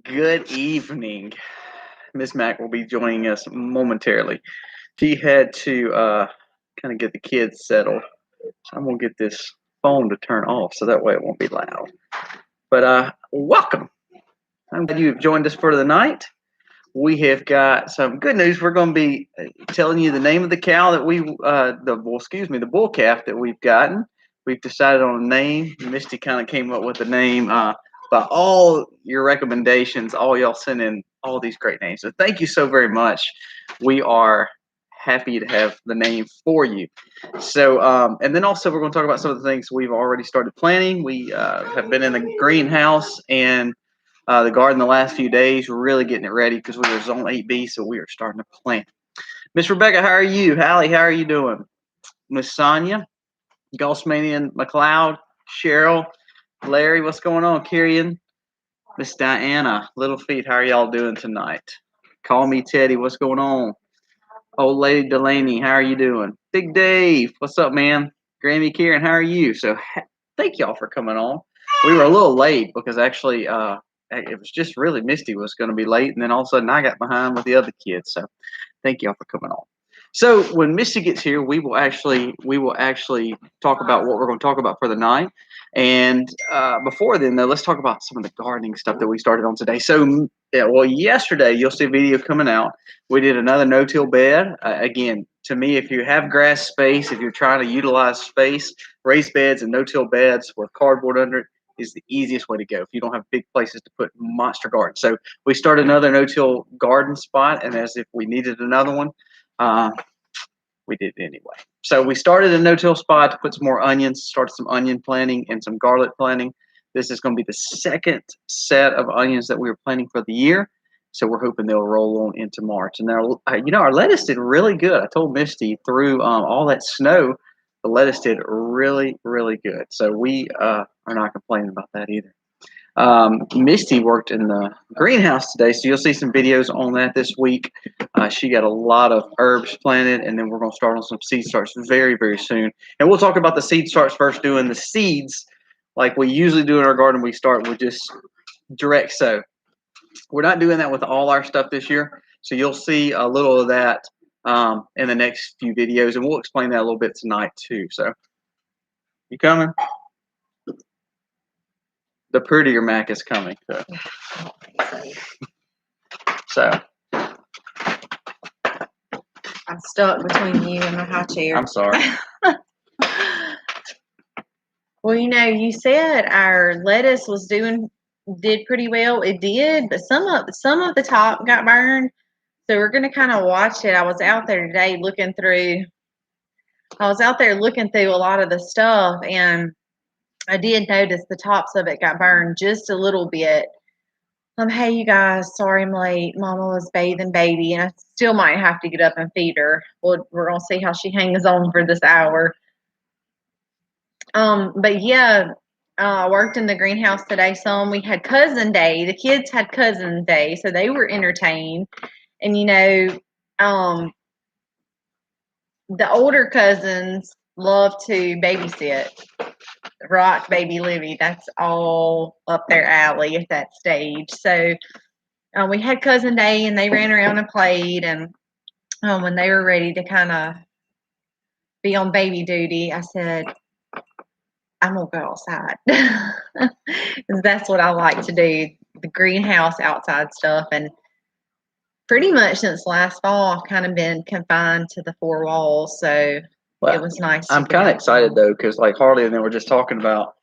Good evening. Miss Mac will be joining us momentarily. She had to kind of get the kids settled. So I'm going to get this phone to turn off so that way it won't be loud. But welcome. I'm glad you've joined us for the night. We have got some good news. We're going to be telling you the name of the cow that the bull calf that we've gotten. We've decided on a name. Misty kind of came up with the name by all your recommendations. All y'all sent in all these great names. So thank you so very much. We are happy to have the name for you. So, and then also we're going to talk about some of the things we've already started planning. We have been in the greenhouse and the garden the last few days. We're really getting it ready because we were zone 8B, so we are starting to plant. Miss Rebecca, how are you? Hallie, how are you doing? Miss Sonia, Gaussmanian McLeod, Cheryl, Larry, what's going on? Kirian, Miss Diana, Little Feet, how are y'all doing tonight? Call me Teddy, what's going on? Old Lady Delaney, how are you doing? Big Dave, what's up, man? Grammy Kieran, how are you? So thank y'all for coming on. We were a little late because actually it was just really Misty was going to be late, and then all of a sudden I got behind with the other kids. So thank y'all for coming on. So when Misty gets here, we will actually talk about what we're going to talk about for the night. And before then, though, let's talk about some of the gardening stuff that we started on today. So, yesterday you'll see a video coming out. We did another no-till bed. Again, to me, if you have grass space, if you're trying to utilize space, raised beds and no-till beds with cardboard under it is the easiest way to go if you don't have big places to put monster gardens. So we started another no-till garden spot, and as if we needed another one, we did it anyway. So we started a no-till spot to put some more onions, started some onion planting and some garlic planting. This is going to be the second set of onions that we were planting for the year. So we're hoping they'll roll on into March. And now, our lettuce did really good. I told Misty through all that snow, the lettuce did really, really good. So we are not complaining about that either. Misty worked in the greenhouse today, so you'll see some videos on that this week. She got a lot of herbs planted, and then we're going to start on some seed starts very, very soon. And we'll talk about the seed starts first, doing the seeds like we usually do in our garden. We start with just direct sow. We're not doing that with all our stuff this year, so you'll see a little of that in the next few videos, and we'll explain that a little bit tonight too. So, you coming? The prettier Mac is coming. So. I'm stuck between you and my high chair. I'm sorry. Well, you said our lettuce did pretty well. It did, but some of the top got burned. So we're gonna kind of watch it. I was out there today looking through a lot of the stuff, and I did notice the tops of it got burned just a little bit. Hey, you guys, sorry I'm late. Mama was bathing baby, and I still might have to get up and feed her. We're going to see how she hangs on for this hour. But yeah, I worked in the greenhouse today some. We had cousin day. The kids had cousin day, so they were entertained. And, the older cousins love to babysit. Rock, baby Livy, that's all up their alley at that stage. So we had cousin day, and they ran around and played. And when they were ready to kind of be on baby duty, I said, I'm going to go outside. That's what I like to do, the greenhouse outside stuff. And pretty much since last fall, I've kind of been confined to the four walls. So it was nice. I'm kind of excited, though, because like Harley and then we're just talking about,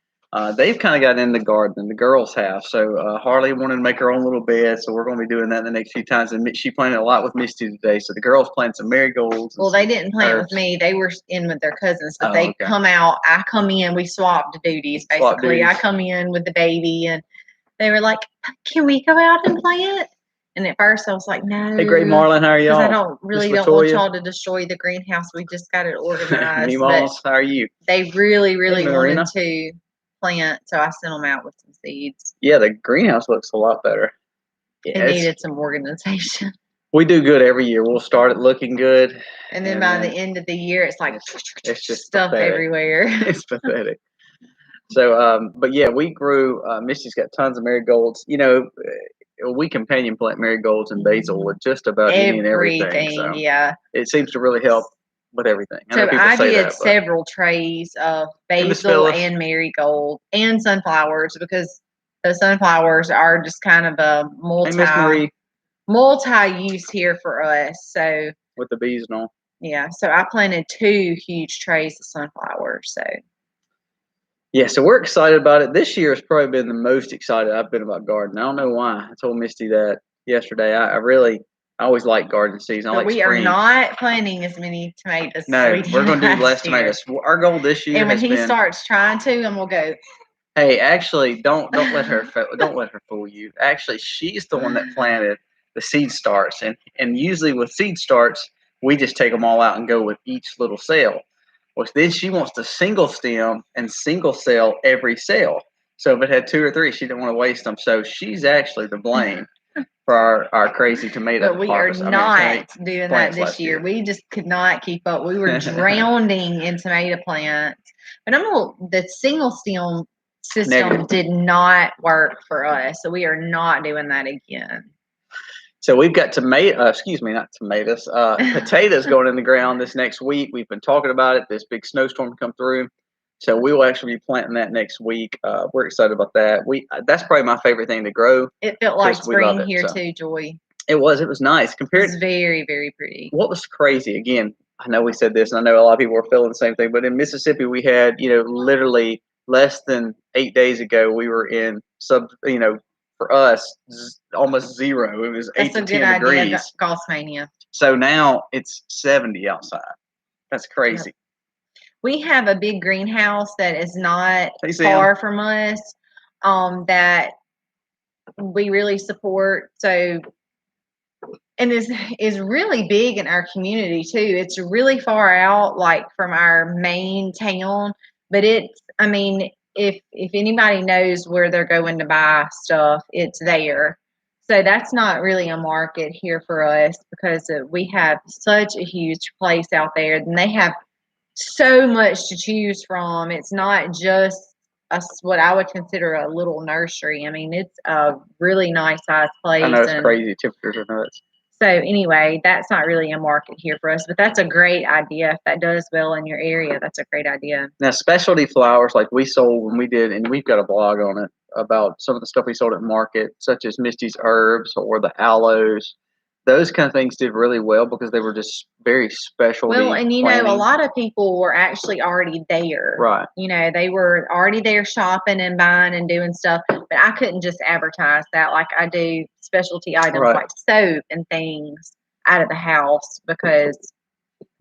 they've kind of got in the garden, the girls have. So Harley wanted to make her own little bed, so we're going to be doing that the next few times. And she planted a lot with Misty today, so the girls planted some marigolds. Well, they didn't plant with me; they were in with their cousins. But they come out. I come in. We swapped duties basically. I come in with the baby, and they were like, "Can we go out and plant?" And at first, I was like, "No." Hey, Great Marlin, how are y'all? Because I don't want y'all to destroy the greenhouse. We just got it organized. Meemaws, how are you? They really wanted to plant, so I sent them out with some seeds. Yeah, the greenhouse looks a lot better. It needed some organization. We do good every year. We'll start it looking good. And then by the end of the year, it's like it's just stuff pathetic. Everywhere. It's pathetic. So, but yeah, we grew, Misty's got tons of marigolds. we companion plant marigolds and basil with just about any and everything. So yeah. it seems to really help with everything. I know So people I say did that, but several trays of basil and marigold and sunflowers because the sunflowers are just kind of a hey, Miss Marie, multi-use here for us. So with the bees and all. yeah, so I planted 2 huge trays of sunflowers. So yeah, so we're excited about it. This year has probably been the most excited I've been about gardening. I don't know why. I told Misty that yesterday. I always like garden season. I but like we spring. are not planting as many tomatoes No, as we did we're going to do less last year. tomatoes. Our goal this year And when has he been. starts trying to, and we'll go. Hey, actually, don't let her fool you. Actually, she's the one that planted the seed starts, and usually with seed starts, we just take them all out and go with each little cell. Well, then she wants to single stem and single cell every cell. So if it had 2 or 3, she didn't want to waste them. So she's actually to blame for our crazy tomato. But we are not doing that this year. We just could not keep up. We were drowning in tomato plants. But the single stem system did not work for us. So we are not doing that again. So we've got not tomatoes, potatoes going in the ground this next week. We've been talking about it. This big snowstorm come through. So we will actually be planting that next week. We're excited about that. That's probably my favorite thing to grow. It felt like spring here too, Joy. It was nice. It was very, very pretty. What was crazy, again, I know we said this, and I know a lot of people were feeling the same thing, but in Mississippi, we had, literally less than 8 days ago, we were in for us, almost 0. It was 8 to 10 degrees. Golfmania. So now it's 70 outside. That's crazy. Yep. We have a big greenhouse that is not far from us, that we really support. So, and is really big in our community too. It's really far out, like from our main town, but if anybody knows where they're going to buy stuff, it's there. So that's not really a market here for us because we have such a huge place out there, and they have so much to choose from. It's not just what I would consider a little nursery. I mean, it's a really nice size place. I know it's crazy. Temperatures are nuts. So anyway, that's not really a market here for us, but that's a great idea. If that does well in your area, that's a great idea. Now, specialty flowers like we sold when we did, and we've got a blog on it about some of the stuff we sold at market, such as Misty's herbs or the aloes. Those kind of things did really well because they were just very specialty. Well, and a lot of people were actually already there. Right. They were already there shopping and buying and doing stuff, but I couldn't just advertise that like I do specialty items like soap and things out of the house because.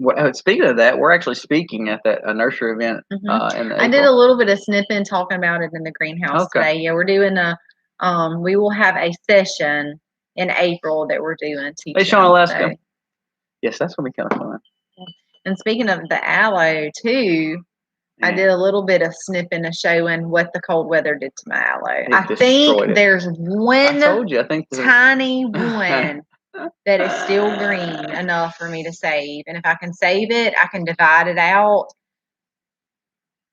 Well, speaking of that, we're actually speaking at a nursery event. I did a little bit of snipping talking about it in the greenhouse today. Yeah, we're doing we will have a session in April that we're doing. Hey, Sean, Alaska. So. Yes, that's going to be kind of fun. And speaking of the aloe, too, I did a little bit of snipping of showing what the cold weather did to my aloe. I think there's one tiny one that is still green enough for me to save. And if I can save it, I can divide it out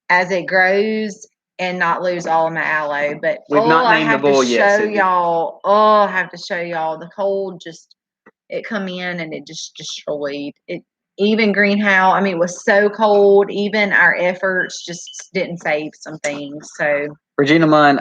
as it grows and not lose all of my aloe. But I have to show y'all. I have to show y'all the cold it come in and it just destroyed it. Even greenhouse, it was so cold. Even our efforts just didn't save some things. So Regina, mine,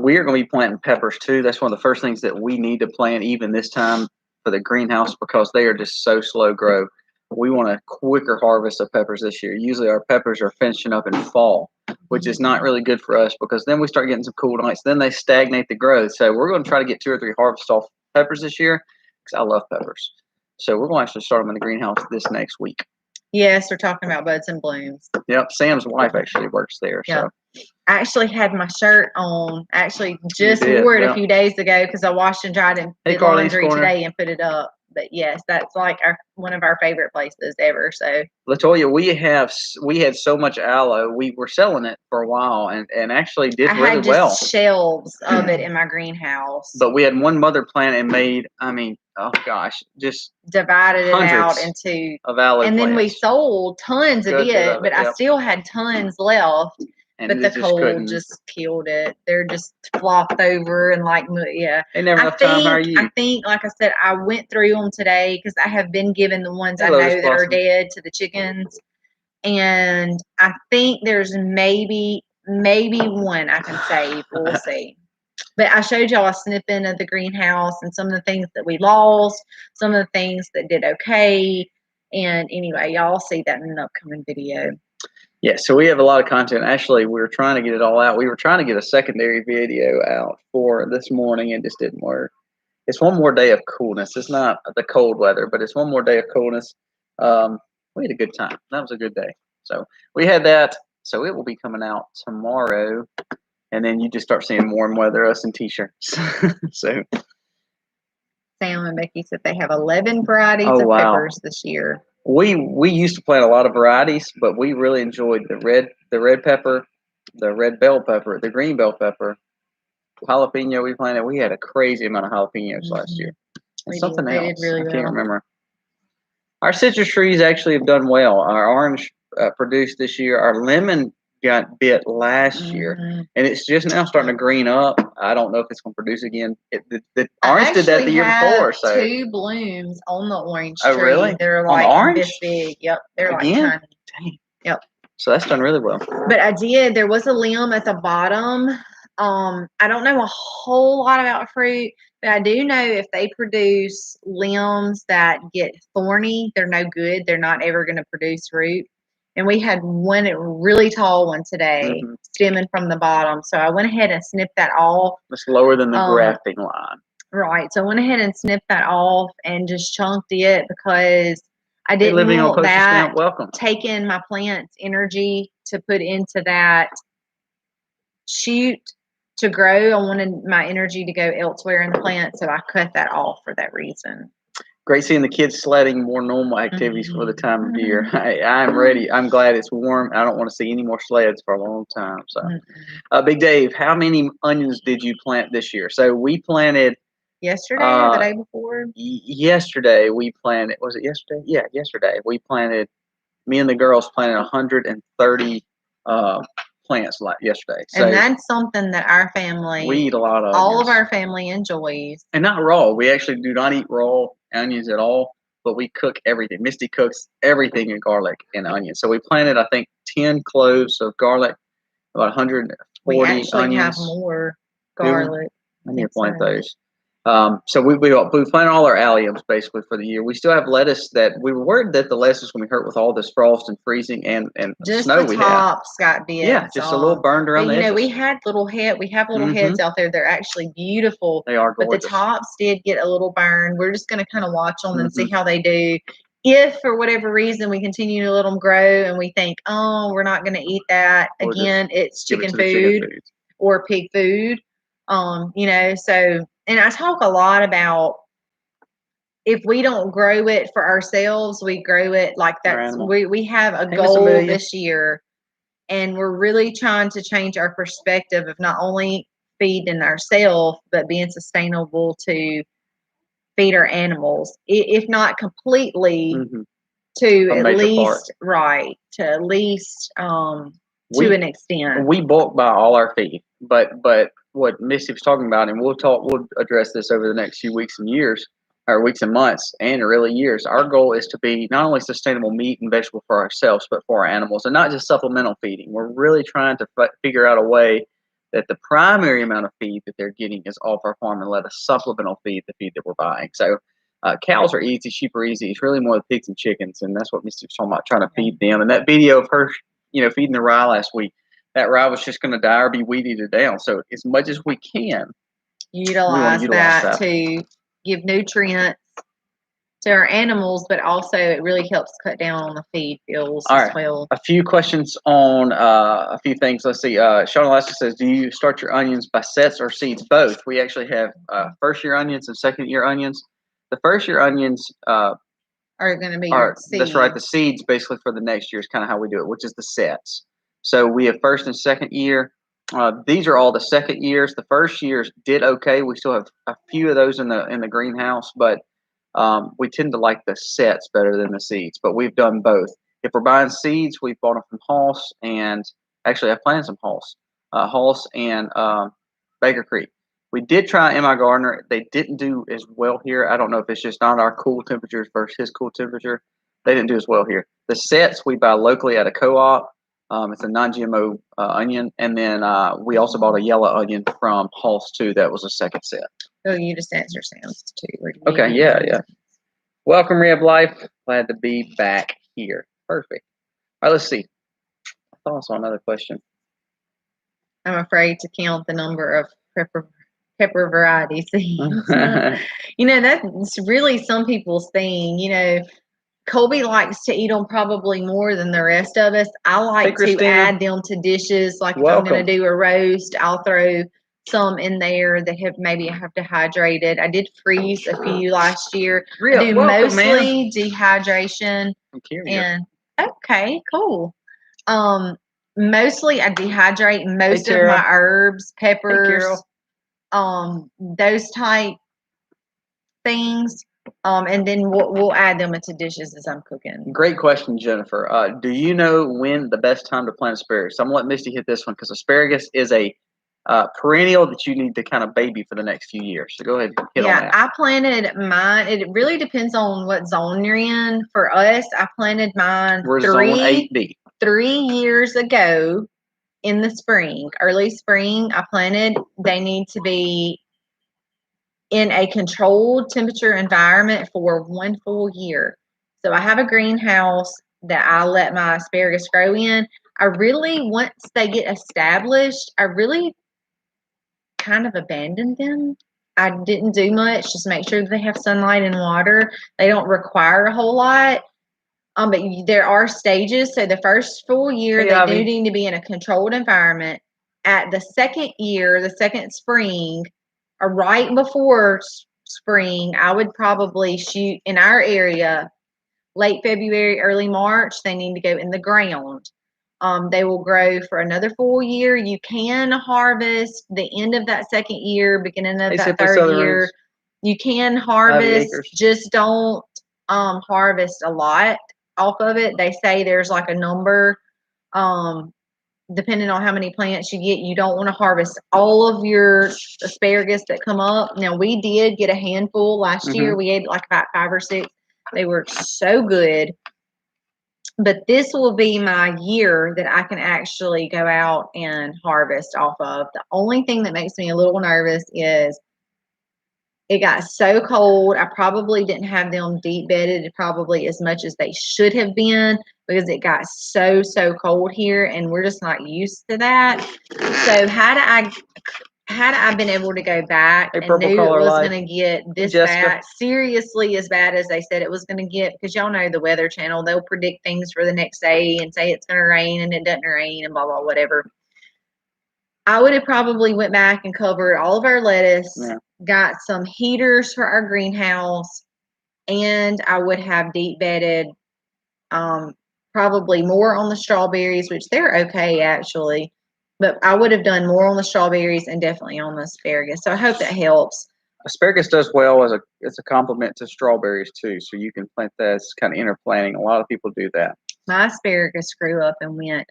we're going to be planting peppers too. That's one of the first things that we need to plant even this time for the greenhouse because they are just so slow grow. We want a quicker harvest of peppers this year. Usually our peppers are finishing up in fall, which is not really good for us because then we start getting some cool nights. Then they stagnate the growth. So we're going to try to get 2 or 3 harvests off peppers this year because I love peppers. So we're going to actually start them in the greenhouse this next week. Yes, we're talking about buds and blooms. Yep, Sam's wife actually works there. Yep. So I actually had my shirt on. Actually, just wore it a few days ago because I washed and dried and did laundry today and put it up. But yes, that's like one of our favorite places ever. So Latoya, we had so much aloe. We were selling it for a while and actually did really well. I had shelves of it in my greenhouse. But we had one mother plant and made, just divided it out into of aloe and plants. Then we sold tons of it, but I still had tons left. And but they the just cold couldn't. just killed it. They're just flopped over and like, yeah. They never enough time. How are you? I think, like I said, I went through them today because I have been giving the ones Hey, I know Lotus that are Blossom. dead to the chickens. And I think there's maybe one I can save. We'll see. But I showed y'all a snippet of the greenhouse and some of the things that we lost, some of the things that did okay. And anyway, y'all see that in an upcoming video. Yeah, so we have a lot of content. Actually, we were trying to get it all out. We were trying to get a secondary video out for this morning. It just didn't work. It's one more day of coolness. It's not the cold weather, but it's one more day of coolness. We had a good time. That was a good day. So we had that. So it will be coming out tomorrow. And then you just start seeing warm weather, us in T-shirts. So Sam and Becky said they have 11 varieties of peppers this year. We used to plant a lot of varieties, but we really enjoyed the red pepper, the red bell pepper, the green bell pepper, jalapeno we planted. We had a crazy amount of jalapenos last year. And something else. I can't remember. Our citrus trees actually have done well. Our orange produced this year. Our lemon got bit last year, and it's just now starting to green up. I don't know if it's going to produce again. The orange did that the year before. So 2 blooms on the orange tree. Oh, really? They're like this big. Yep, they're like tiny. Dang. Yep. So that's done really well. But there was a limb at the bottom. I don't know a whole lot about fruit, but I do know if they produce limbs that get thorny, they're no good. They're not ever going to produce fruit. And we had one really tall one today, stemming from the bottom. So I went ahead and snipped that off. It's lower than the grafting line. Right. So I went ahead and snipped that off and just chunked it because I didn't want that taking my plant's energy to put into that shoot to grow. I wanted my energy to go elsewhere in the plant, so I cut that off for that reason. Great seeing the kids sledding, more normal activities for the time of year. I'm ready. I'm glad it's warm. I don't want to see any more sleds for a long time. So, Big Dave, how many onions did you plant this year? So we planted yesterday or the day before. Yesterday we planted. Was it yesterday? Yeah, yesterday we planted. Me and the girls planted 130 plants like yesterday. So, and that's something that our family, we eat a lot of all onions. of our family enjoys. And not raw. We actually do not eat raw onions at all, but we cook everything. Misty cooks everything in garlic and onions. So we planted, I think, 10 cloves of garlic, about 140 we actually onions. Have more garlic. I need to plant those. So we planted all our alliums basically for the year. We still have lettuce that we were worried that the lettuce was going to be hurt with all this frost and freezing and just snow the tops got bit. Yeah, just a little burned around the edges. We had little heads out there. They're actually beautiful. They are gorgeous. But the tops did get a little burned. We're just going to kind of watch them and see how they do. If for whatever reason we continue to let them grow and we think, oh, we're not going to eat that again, it's chicken food or pig food. So. And I talk a lot about if we don't grow it for ourselves, we grow it like that's we have a goal this year, and we're really trying to change our perspective of not only feeding ourselves but being sustainable to feed our animals, if not completely, to at least to an extent. We bulk buy all our feed, but what Misty was talking about, and we'll address this over the next few weeks and years, or weeks and months, and really years. Our goal is to be not only sustainable meat and vegetable for ourselves, but for our animals, and not just supplemental feeding. We're really trying to figure out a way that the primary amount of feed that they're getting is off our farm and let us supplemental feed the feed that we're buying. So cows are easy, sheep are easy. It's really more the pigs and chickens, and that's what Misty was talking about, trying to feed them. And that video of her, feeding the rye last week, that rye was just going to die or be weed eaten down. So as much as we can, utilize that to give nutrients to our animals, but also it really helps cut down on the feed bills as well. A few questions on a few things. Let's see. Sean Alaska says, do you start your onions by sets or seeds? Both. We actually have first-year onions and second-year onions. The first-year onions are going to be seeds. That's right. The seeds basically for the next year is kind of how we do it, which is the sets. So we have first and second year. These are all the second years. The first years did okay. We still have a few of those in the greenhouse, but we tend to like the sets better than the seeds. But we've done both. If we're buying seeds, we've bought them from Hoss, and Actually, I planted some Hulse and Baker Creek. We did try MI Gardner. They didn't do as well here. I don't know if it's just not our cool temperatures versus his cool temperature. They didn't do as well here. The sets we buy locally at a co-op. It's a non-GMO onion, and then we also bought a yellow onion from Hulse too. That was a second set. Oh, you just answer sounds too. Okay, yeah. Welcome, Reb Life. Glad to be back here. Perfect. All right, let's see. I thought I saw another question. I'm afraid to count the number of pepper variety seeds. That's really some people's thing. Colby likes to eat them probably more than the rest of us. I like to add them to dishes. Like if I'm going to do a roast, I'll throw some in there that maybe have dehydrated. I did freeze a few last year. I do mostly dehydration. And okay, cool. Mostly I dehydrate most of my herbs, peppers, those type things. And then we'll add them into dishes as I'm cooking. Great question, Jennifer. Do you know when the best time to plant asparagus? I'm gonna let Misty hit this one because asparagus is a perennial that you need to kind of baby for the next few years. So go ahead and hit on that. I planted mine. It really depends on what zone you're in. For us, I planted mine zone 8B. 3 years ago in the spring, early spring. I planted. They need to be in a controlled temperature environment for 1 full year. So I have a greenhouse that I let my asparagus grow in. Once they get established, I really kind of abandoned them. I didn't do much, just make sure that they have sunlight and water. They don't require a whole lot. But there are stages. So the first full year, they do need to be in a controlled environment. At the second year, the second spring, or right before spring, I would probably shoot in our area late February, early March. They need to go in the ground. They will grow for another full year. You can harvest the end of that second year, beginning of that third year. You can harvest, just don't harvest a lot off of it. They say there's like a number, depending on how many plants you get. You don't want to harvest all of your asparagus that come up. Now, we did get a handful last year. We ate like about 5 or 6. They were so good. But this will be my year that I can actually go out and harvest off of. The only thing that makes me a little nervous is it got so cold. I probably didn't have them deep bedded probably as much as they should have been because it got so cold here and we're just not used to that. So had I been able to go back and knew it was going to get this bad, seriously as bad as they said it was going to get, because y'all know the Weather Channel, they'll predict things for the next day and say it's going to rain and it doesn't rain and blah, blah, whatever. I would have probably went back and covered all of our lettuce, got some heaters for our greenhouse, and I would have deep bedded probably more on the strawberries, which they're okay actually. But I would have done more on the strawberries and definitely on the asparagus. So I hope that helps. Asparagus does well as a complement to strawberries too. So you can plant that as kind of interplanting. A lot of people do that. My asparagus grew up and went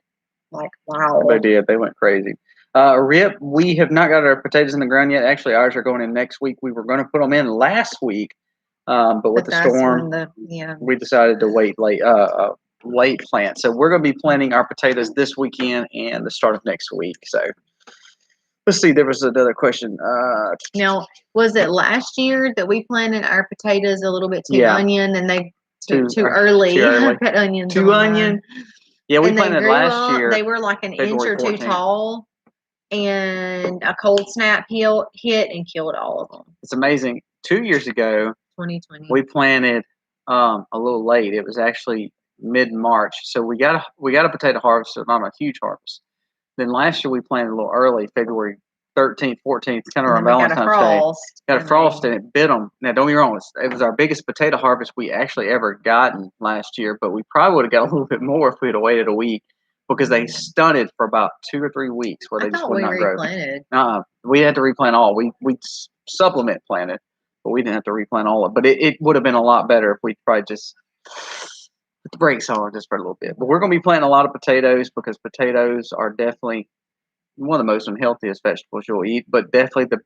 like wow. They did. They went crazy. Rip, we have not got our potatoes in the ground yet. Actually, ours are going in next week. We were going to put them in last week, but with the storm, we decided to wait late plant. So we're going to be planting our potatoes this weekend and the start of next week. So let's see. There was another question. Now, was it last year that we planted our potatoes a little bit too onion and they too early? Cut onions too onion. Yeah, we planted last year. They were like an inch or 2 tall, and a cold snap hit and killed all of them. It's amazing. 2 years ago, 2020, we planted a little late. It was actually mid-March, so we got a potato harvest, so not a huge harvest. Then last year we planted a little early, February 13th, 14th, kind of around Valentine's Day. Got a frost and it bit them. Now, don't get me wrong, it was our biggest potato harvest we actually ever gotten last year, but we probably would have got a little bit more if we had waited a week because they stunted for about 2 or 3 weeks where they just would not grow. We had to replant all. We supplement planted, but we didn't have to replant all of it. But it would have been a lot better if we probably just put the brakes on just for a little bit. But we're going to be planting a lot of potatoes because potatoes are definitely one of the most unhealthiest vegetables you'll eat, but definitely the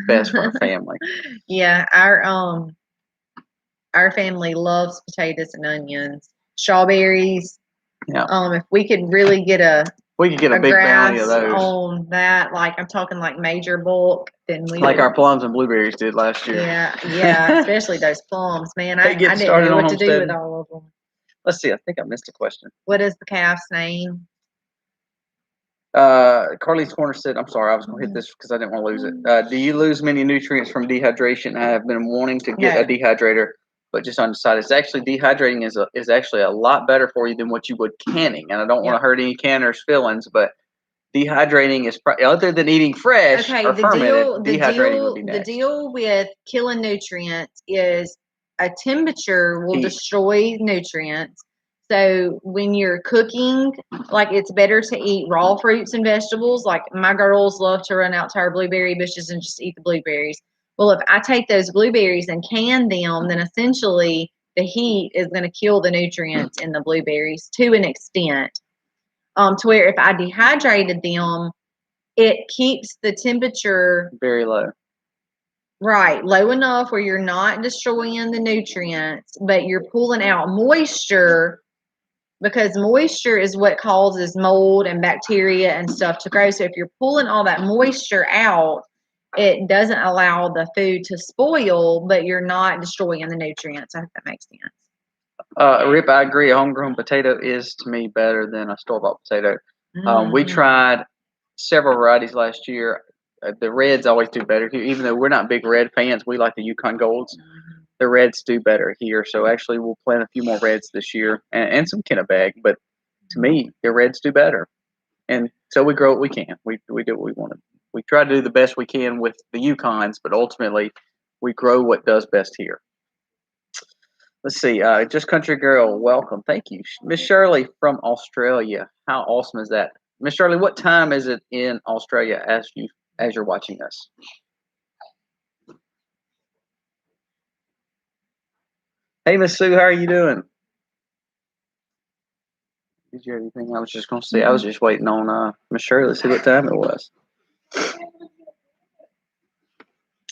best for our family. Yeah, our family loves potatoes and onions, strawberries. Yeah. If we could really get a big bounty of grasp those. on that, like I'm talking like major bulk, then we Like would. our plums and blueberries did last year. Yeah, especially those plums, man. I didn't started know on what to do with homesteading. all of them. Let's see. I think I missed a question. What is the calf's name? Carly's Corner said, I'm sorry, I was going to hit this because I didn't want to lose it. Do you lose many nutrients from dehydration? I have been wanting to get a dehydrator, but just undecided. It's actually dehydrating is actually a lot better for you than what you would canning. And I don't want to hurt any canners' feelings, but dehydrating is other than eating fresh or fermented, dehydrating would be next. The deal with killing nutrients is a temperature will destroy nutrients. So when you're cooking, like it's better to eat raw fruits and vegetables. Like my girls love to run out to our blueberry bushes and just eat the blueberries. Well, if I take those blueberries and can them, then essentially the heat is going to kill the nutrients in the blueberries to an extent. To where if I dehydrated them, it keeps the temperature very low. Right, low enough where you're not destroying the nutrients, but you're pulling out moisture, because moisture is what causes mold and bacteria and stuff to grow. So if you're pulling all that moisture out, it doesn't allow the food to spoil, but you're not destroying the nutrients. I hope that makes sense. Rip, I agree. A homegrown potato is to me better than a store-bought potato. We tried several varieties last year. The reds always do better here, even though we're not big red fans. We like the Yukon Golds. The reds do better here, so actually we'll plant a few more reds this year and some Kennebag. But to me, the reds do better, and so we grow what we can. We do what we want to. We try to do the best we can with the Yukons, but ultimately we grow what does best here. Let's see. Just Country Girl, welcome. Thank you. Miss Shirley from Australia. How awesome is that? Miss Shirley, what time is it in Australia as you're watching us? Hey, Miss Sue, how are you doing? Did you have anything? I was just going to say, I was just waiting on Miss Shirley to see what time it was.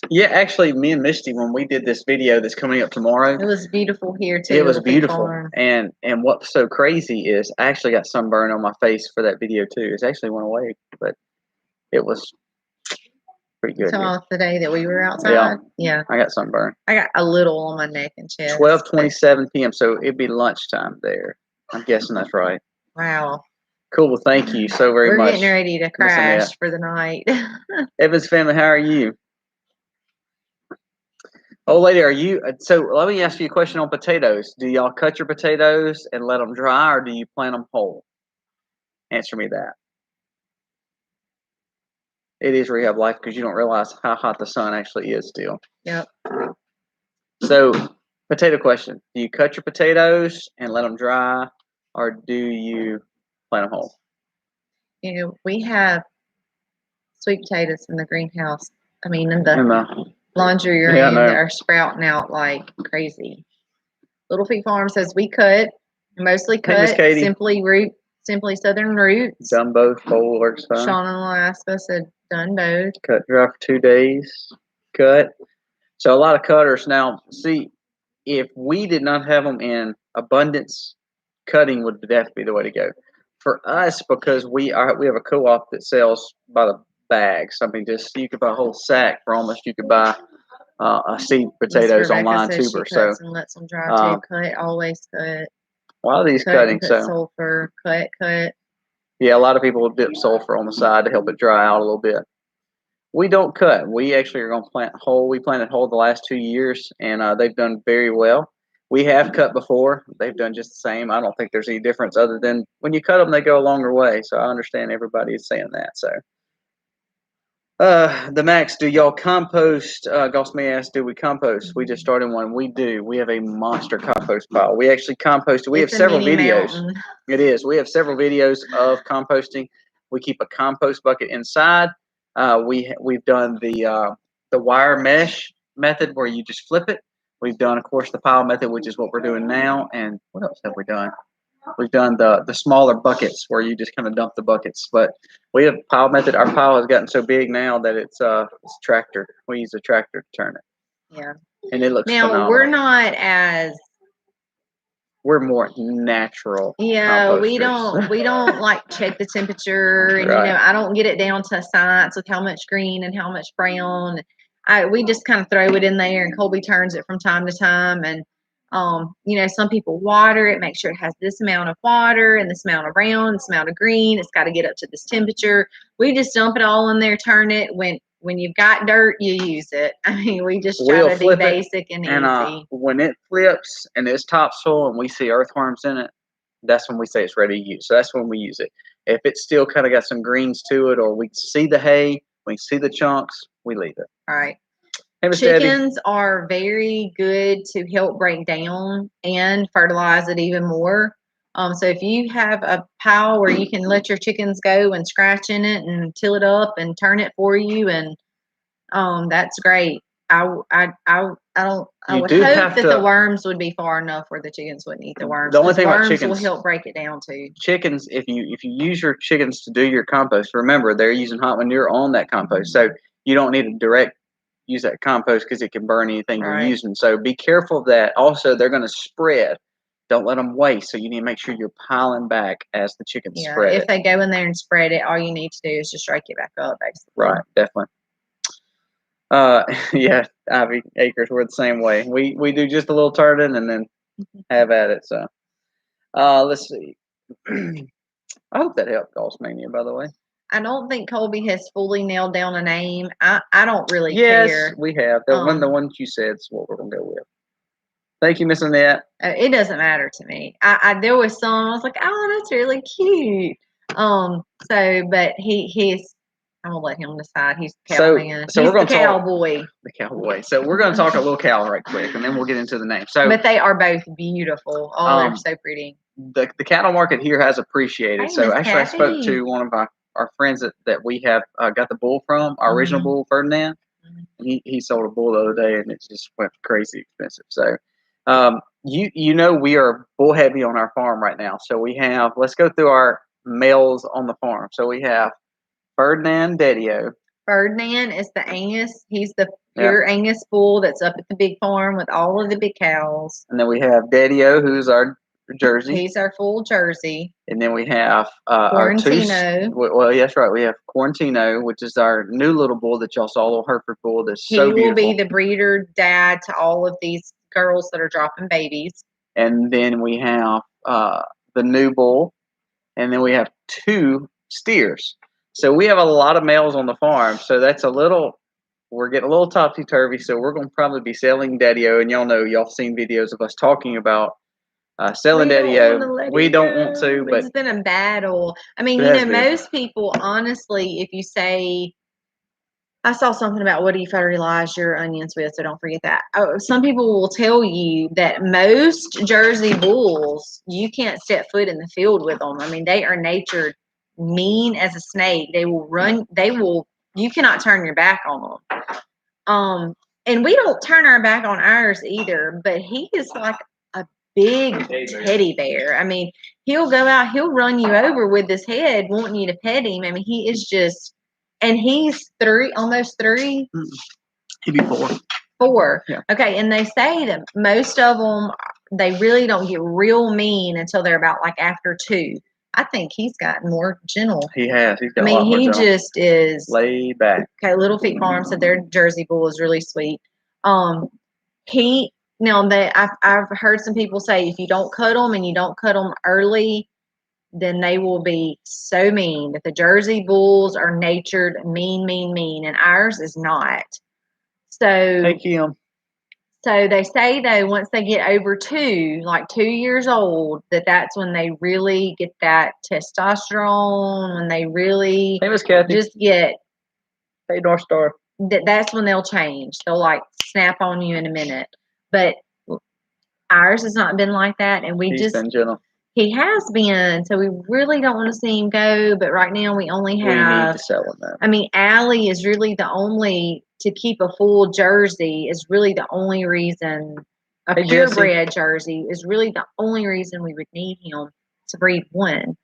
Yeah, actually, me and Misty, when we did this video that's coming up tomorrow, it was beautiful here too. It was beautiful, and what's so crazy is I actually got sunburn on my face for that video too. It actually went away, but it was pretty good. So the day that we were outside, yeah, I got sunburn. I got a little on my neck and chest. 12:27 p.m. So it'd be lunchtime there. I'm guessing that's right. Wow. Cool. Well, thank you so very much. We're getting ready to crash for the night. Evans family, how are you? Oh, lady, are you? So let me ask you a question on potatoes. Do y'all cut your potatoes and let them dry, or do you plant them whole? Answer me that. It is rehab life because you don't realize how hot the sun actually is still. Yep. So, potato question. Do you cut your potatoes and let them dry, or do you plant them whole? You know, we have sweet potatoes in the greenhouse. I mean, in the laundry room that are sprouting out like crazy. Little Feet Farm says we cut, mostly cut, simply Southern Roots. Done both, whole works fine. Sean in Alaska said done both. Cut dry for 2 days. Cut. So a lot of cutters. Now, see, if we did not have them in abundance, cutting would definitely be the way to go. For us, because we have a co-op that sells by the bags. I mean, just you could buy a whole sack for almost. You could buy a seed potatoes online too. So and lets them dry too. Cut, always cut. A lot of these cutting, so sulfur, cut. Yeah, a lot of people will dip sulfur on the side to help it dry out a little bit. We don't cut. We actually are going to plant whole. We planted whole the last 2 years, and they've done very well. We have cut before. They've done just the same. I don't think there's any difference other than when you cut them, they go a longer way. So I understand everybody is saying that. So, the Max, do y'all compost? Goss may ask, do we compost? We just started one. We do. We have a monster compost pile. We actually composted. We have several videos. Mountain. It is. We have several videos of composting. We keep a compost bucket inside. We've done the wire mesh method where you just flip it. We've done, of course, the pile method, which is what we're doing now. And what else have we done? We've done the smaller buckets where you just kind of dump the buckets. But we have pile method. Our pile has gotten so big now that it's tractor. We use a tractor to turn it. Yeah. And it looks Now phenomenal. we're not as We're more natural. yeah, we composters. don't like check the temperature, and Right. I don't get it down to science with how much green and how much brown. We just kind of throw it in there, and Colby turns it from time to time. And some people water it, make sure it has this amount of water and this amount of brown, this amount of green. It's got to get up to this temperature. We just dump it all in there, turn it. When you've got dirt, you use it. I mean, we just try We'll to be flip it, basic and easy. when it flips and it's topsoil and we see earthworms in it, that's when we say it's ready to use. So that's when we use it. If it's still kind of got some greens to it, or we see the hay, we see the chunks, we leave it. All right. Hey, Miss Debbie. Chickens are very good to help break down and fertilize it even more. So if you have a pile where you can let your chickens go and scratch in it and till it up and turn it for you, and that's great. I would hope that the worms would be far enough where the chickens wouldn't eat the worms. The only thing about worms chickens will help break it down too. Chickens, if you use your chickens to do your compost, remember they're using hot manure on that compost, so you don't need to direct use that compost because it can burn anything you're using. So be careful of that. Also, they're going to spread. Don't let them waste. So you need to make sure you're piling back as the chickens spread. If they go in there and spread it, all you need to do is just rake it back up, basically. Right, definitely. Yeah, Ivy Acres, we're the same way. We do just a little turning and then have at it. So, let's see. I hope that helped, Mania, by the way. I don't think Colby has fully nailed down a name. I don't really care. Yes, we have. The one you said is what we're going to go with. Thank you, Miss Annette. It doesn't matter to me. There was some, I was like, oh, that's really cute. But he's, I'm going to let him decide. He's the cowman. So he's we're going the cowboy. The cowboy. So we're going to talk a little cow right quick, and then we'll get into the name. So, but they are both beautiful. Oh, they're so pretty. The cattle market here has appreciated. Hey, so Miss actually, Kathy. I spoke to one of our friends that we have got the bull from, our original bull, Ferdinand. And he sold a bull the other day, and it just went crazy expensive. So, we are bull heavy on our farm right now. So we have, let's go through our males on the farm. So we have Ferdinand Dedio. Ferdinand is the Angus. He's the pure Angus bull that's up at the big farm with all of the big cows. And then we have Dedio, who's our Jersey. He's our full Jersey. And then we have Quarantino. Well, yes, right. We have Quarantino, which is our new little bull that y'all saw, little Hereford bull. That's so beautiful. He will be the breeder dad to all of these girls that are dropping babies. And then we have the new bull, and then we have 2 steers. So we have a lot of males on the farm. So that's we're getting a little topsy-turvy. So we're going to probably be selling Daddy-O. And y'all seen videos of us talking about selling Daddy-O. We don't want to, but it's been a battle. I mean, most people, honestly, if you say, I saw something about what do you fertilize your onions with, so don't forget that. Some people will tell you that most Jersey bulls, you can't step foot in the field with them. I mean, they are natured mean as a snake. They will run. You cannot turn your back on them. And we don't turn our back on ours either, but he is like a big teddy bear. I mean, he'll go out, he'll run you over with his head wanting you to pet him. I mean, he is just, and he's almost 3. He'd be 4. 4. Yeah. Okay, and they say that most of them, they really don't get real mean until they're about like after 2. I think he's gotten more gentle. He has. He's got a lot more gentle. He just is laid back. Okay, Little Feet Farm said their Jersey bull is really sweet. I've heard some people say if you don't cut them and you don't cut them early, then they will be so mean. That the Jersey bulls are natured mean, and ours is not. So hey, Kim. So they say though, once they get over 2, like 2 years old, that's when they really get that testosterone. When they really just get. Hey, North Star. That's when they'll change. They'll like snap on you in a minute. But ours has not been like that, and He's been gentle. He has been, so we really don't want to see him go. But right now we only have. We need to sell him though. I mean, Allie is really the only to keep a full Jersey is really the only reason, a Hey, Jesse. purebred Jersey is really the only reason we would need him to breed one.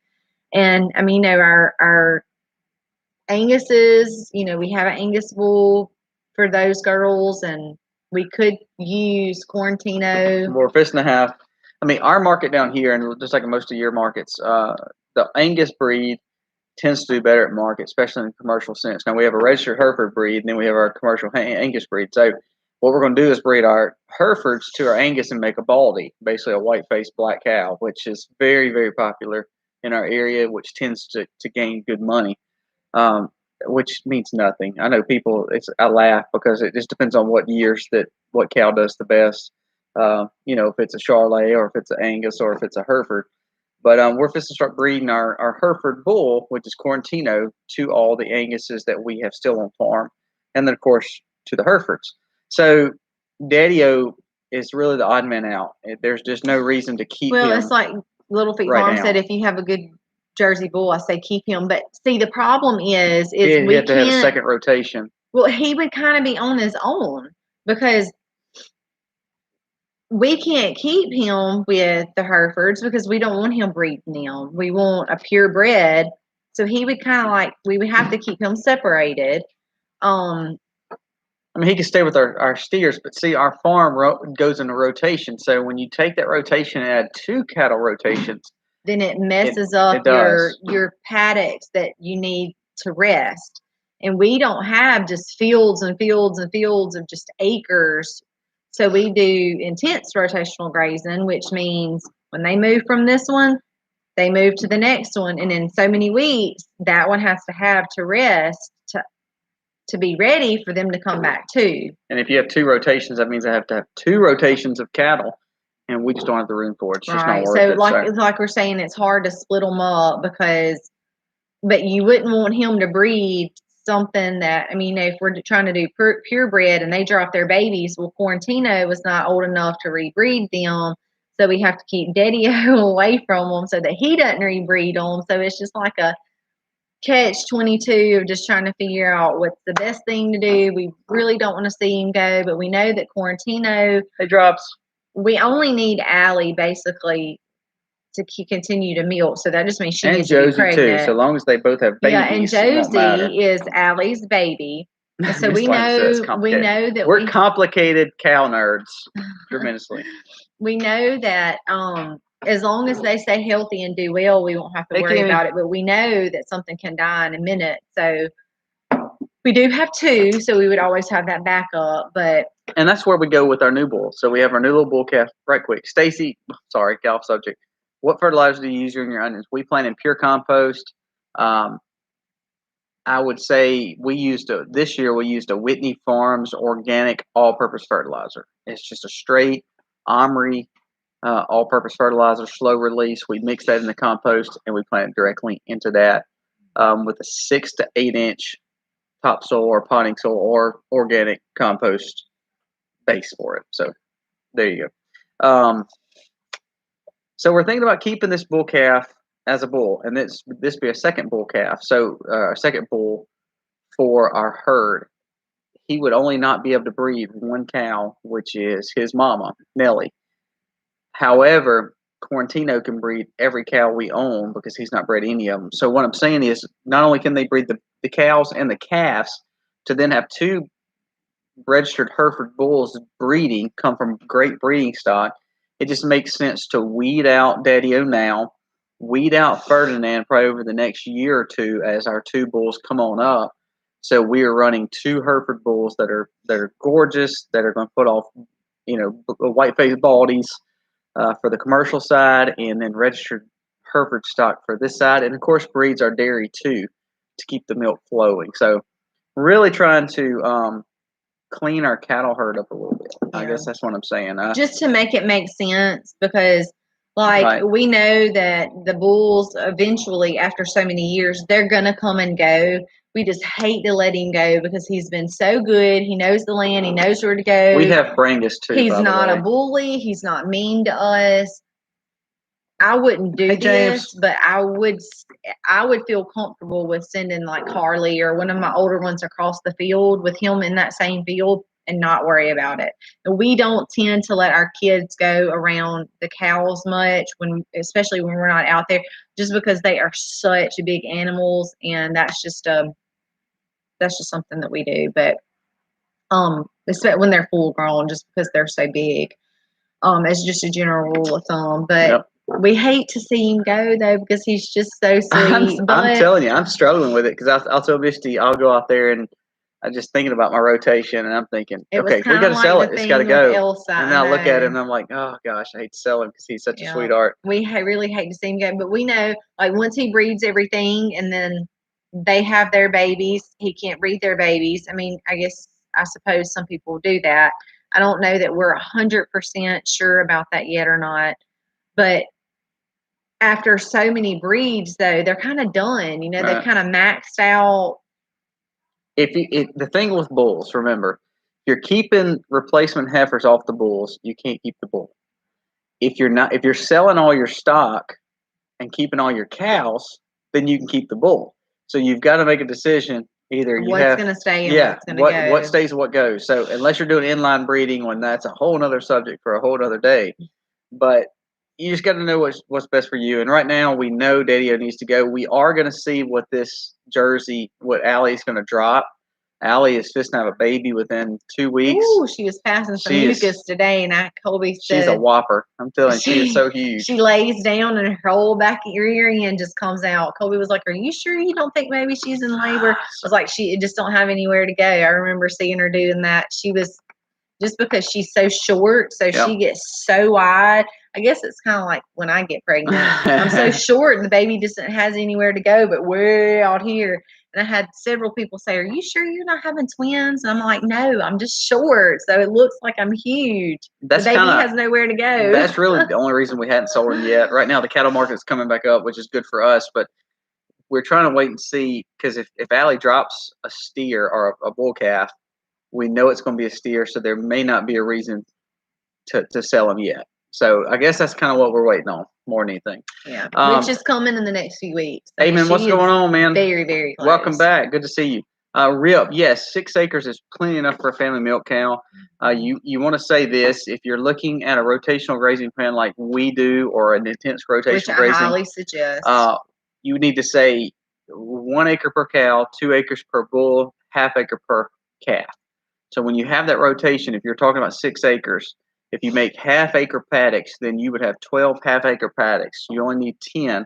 And I mean, our Angus's, we have an Angus bull for those girls, and we could use Quarantino. We're fixing to have, our market down here, and just like most of your markets, the Angus breed tends to do better at market, especially in the commercial sense. Now we have a registered Hereford breed, and then we have our commercial Angus breed. So what we're going to do is breed our Herefords to our Angus and make a Baldy, basically a white-faced black cow, which is very, very popular in our area, which tends to gain good money, which means nothing. I know people, I laugh because it just depends on what years what cow does the best. If it's a Charolais or if it's an Angus or if it's a Hereford. But we're supposed to start breeding our Hereford bull, which is Quarantino, to all the Anguses that we have still on farm, and then of course to the Herefords. So Daddy-O is really the odd man out. There's just no reason to keep him. Well, it's like Little Feet right Farm now said, if you have a good Jersey bull, I say keep him. But see, the problem is we we have to have a can't. second rotation. Well, he would kind of be on his own because we can't keep him with the Herefords because we don't want him breeding them. We want a purebred. So he would kind of we would have to keep him separated. He can stay with our steers, but see, our farm goes in a rotation. So when you take that rotation and add 2 cattle rotations, then it messes up your paddocks that you need to rest. And we don't have just fields and fields and fields of just acres. So we do intense rotational grazing, which means when they move from this one, they move to the next one. And in so many weeks, that one has to have to rest to be ready for them to come back to. And if you have 2 rotations, that means I have to have 2 rotations of cattle, and we just don't have the room for it. It's just not worth it. Like we're saying, it's hard to split them up but you wouldn't want him to breed something that, if we're trying to do purebred and they drop their babies, well, Quarantino was not old enough to rebreed them. So we have to keep Daddy-O away from them so that he doesn't rebreed them. So it's just like a catch-22 of just trying to figure out what's the best thing to do. We really don't want to see him go, but we know that Quarantino, it drops. We only need Allie basically to continue to milk, so that just means she needs to be pregnant. Too. So long as they both have babies, yeah, and Josie is Allie's baby. So we know that we're complicated cow nerds tremendously. We know that as long as they stay healthy and do well, we won't have to worry about it. But we know that something can die in a minute. So we do have 2, so we would always have that backup. And that's where we go with our new bull. So we have our new little bull calf. Right quick, Stacy. Sorry, get off subject. What fertilizer do you use in your onions? We plant in pure compost. I would say this year we used a Whitney Farms organic all-purpose fertilizer. It's just a straight Omri all-purpose fertilizer, slow release. We mix that in the compost and we plant it directly into that with a 6 to 8 inch topsoil or potting soil or organic compost base for it. So there you go. So we're thinking about keeping this bull calf as a bull, and this be a second bull calf. So a second bull for our herd. He would only not be able to breed 1 cow, which is his mama, Nellie. However, Quarantino can breed every cow we own because he's not bred any of them. So what I'm saying is, not only can they breed the cows and the calves, to then have 2 registered Hereford bulls breeding, come from great breeding stock, it just makes sense to weed out Daddy-O now, weed out Ferdinand probably over the next year or 2 as our 2 bulls come on up. So we are running 2 Hereford bulls that are gorgeous, that are going to put off, white-faced baldies for the commercial side, and then registered Hereford stock for this side, and of course breeds our dairy too to keep the milk flowing. So really trying to clean our cattle herd up a little bit. Yeah. I guess that's what I'm saying. Just to make it make sense, because we know that the bulls eventually, after so many years, they're going to come and go. We just hate to let him go because he's been so good. He knows the land. He knows where to go. We have Brangus too. He's not a bully. He's not mean to us. I wouldn't do Hey, James. this, but I would feel comfortable with sending like Carly or one of my older ones across the field with him in that same field and not worry about it. We don't tend to let our kids go around the cows much especially when we're not out there, just because they are such big animals, and that's just something that we do. But especially when they're full grown, just because they're so big. As just a general rule of thumb. But Yep. we hate to see him go though, because he's just so sweet. I'm telling you, I'm struggling with it, because I'll tell Misty I'll go out there, and I'm just thinking about my rotation, and I'm thinking, okay, we got to sell it. It's got to go. Elsa, And then I look at him, and I'm like, oh gosh, I hate to sell him because he's such a sweetheart. We really hate to see him go, but we know like once he breeds everything, and then they have their babies, he can't breed their babies. I mean, I suppose some people do that. I don't know that we're 100% sure about that yet or not, but after so many breeds, though, they're kind of done. Right. They've kind of maxed out. The thing with bulls, remember, if you're keeping replacement heifers off the bulls, you can't keep the bull. If you're selling all your stock and keeping all your cows, then you can keep the bull. So you've got to make a decision. Either what's going to stay and what's going to go. What stays and what goes. So unless you're doing inline breeding, when that's a whole other subject for a whole other day. But you just got to know what's best for you. And right now we know Daddy-O needs to go. We are going to see what Allie's going to drop. Allie is supposed to have a baby within 2 weeks. Ooh, she was passing some mucus today, and Colby said she's a whopper. I'm telling you, she is so huge. She lays down, and her whole back of your ear end just comes out. Colby was like, "Are you sure you don't think maybe she's in labor?" I was like, "She just don't have anywhere to go." I remember seeing her doing that. She was, just because she's so short, so she gets so wide. I guess it's kind of like when I get pregnant. I'm so short, and the baby just has anywhere to go, but way out here. And I had several people say, "Are you sure you're not having twins?" And I'm like, "No, I'm just short, so it looks like I'm huge. The baby has nowhere to go." That's really the only reason we hadn't sold them yet. Right now, the cattle market's coming back up, which is good for us, but we're trying to wait and see, because if Allie drops a steer or a bull calf, we know it's going to be a steer, so there may not be a reason to sell them yet. So I guess that's kind of what we're waiting on more than anything. Yeah, which is coming in the next few weeks. Amen. What's going on, man? Very, very close. Welcome back. Good to see you. Rip, yes, 6 acres is plenty enough for a family milk cow. You want to say this: if you're looking at a rotational grazing plan like we do, or an intense rotational grazing, which I highly suggest, you need to say 1 acre per cow, 2 acres per bull, ½ acre per calf. So when you have that rotation, if you're talking about 6 acres, if you make ½ acre paddocks, then you would have 12 ½ acre paddocks. You only need 10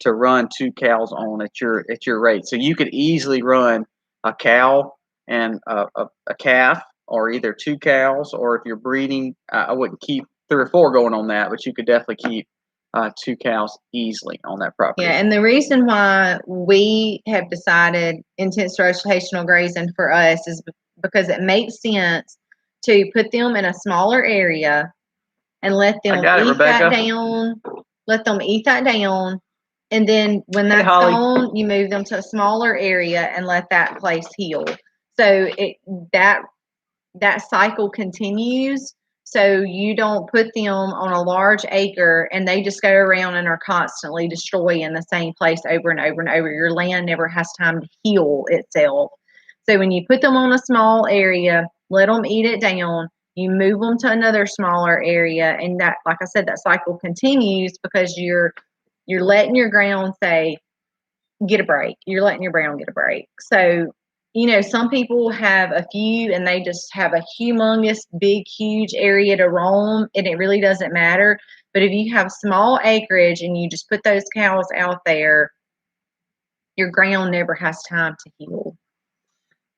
to run 2 cows on at your rate. So you could easily run a cow and a calf, or either 2 cows, or if you're breeding, I wouldn't keep 3 or 4 going on that, but you could definitely keep 2 cows easily on that property. Yeah, and the reason why we have decided intense rotational grazing for us is because it makes sense to put them in a smaller area and let them eat that down. Let them eat that down, and then when that's gone, you move them to a smaller area and let that place heal. So that cycle continues. So you don't put them on a large acre and they just go around and are constantly destroying the same place over and over and over. Your land never has time to heal itself. So when you put them on a small area, let them eat it down, you move them to another smaller area, and that, like I said, that cycle continues, because you're letting your ground say, get a break. You're letting your ground get a break. So some people have a few and they just have a humongous, big, huge area to roam, and it really doesn't matter. But if you have small acreage and you just put those cows out there, your ground never has time to heal.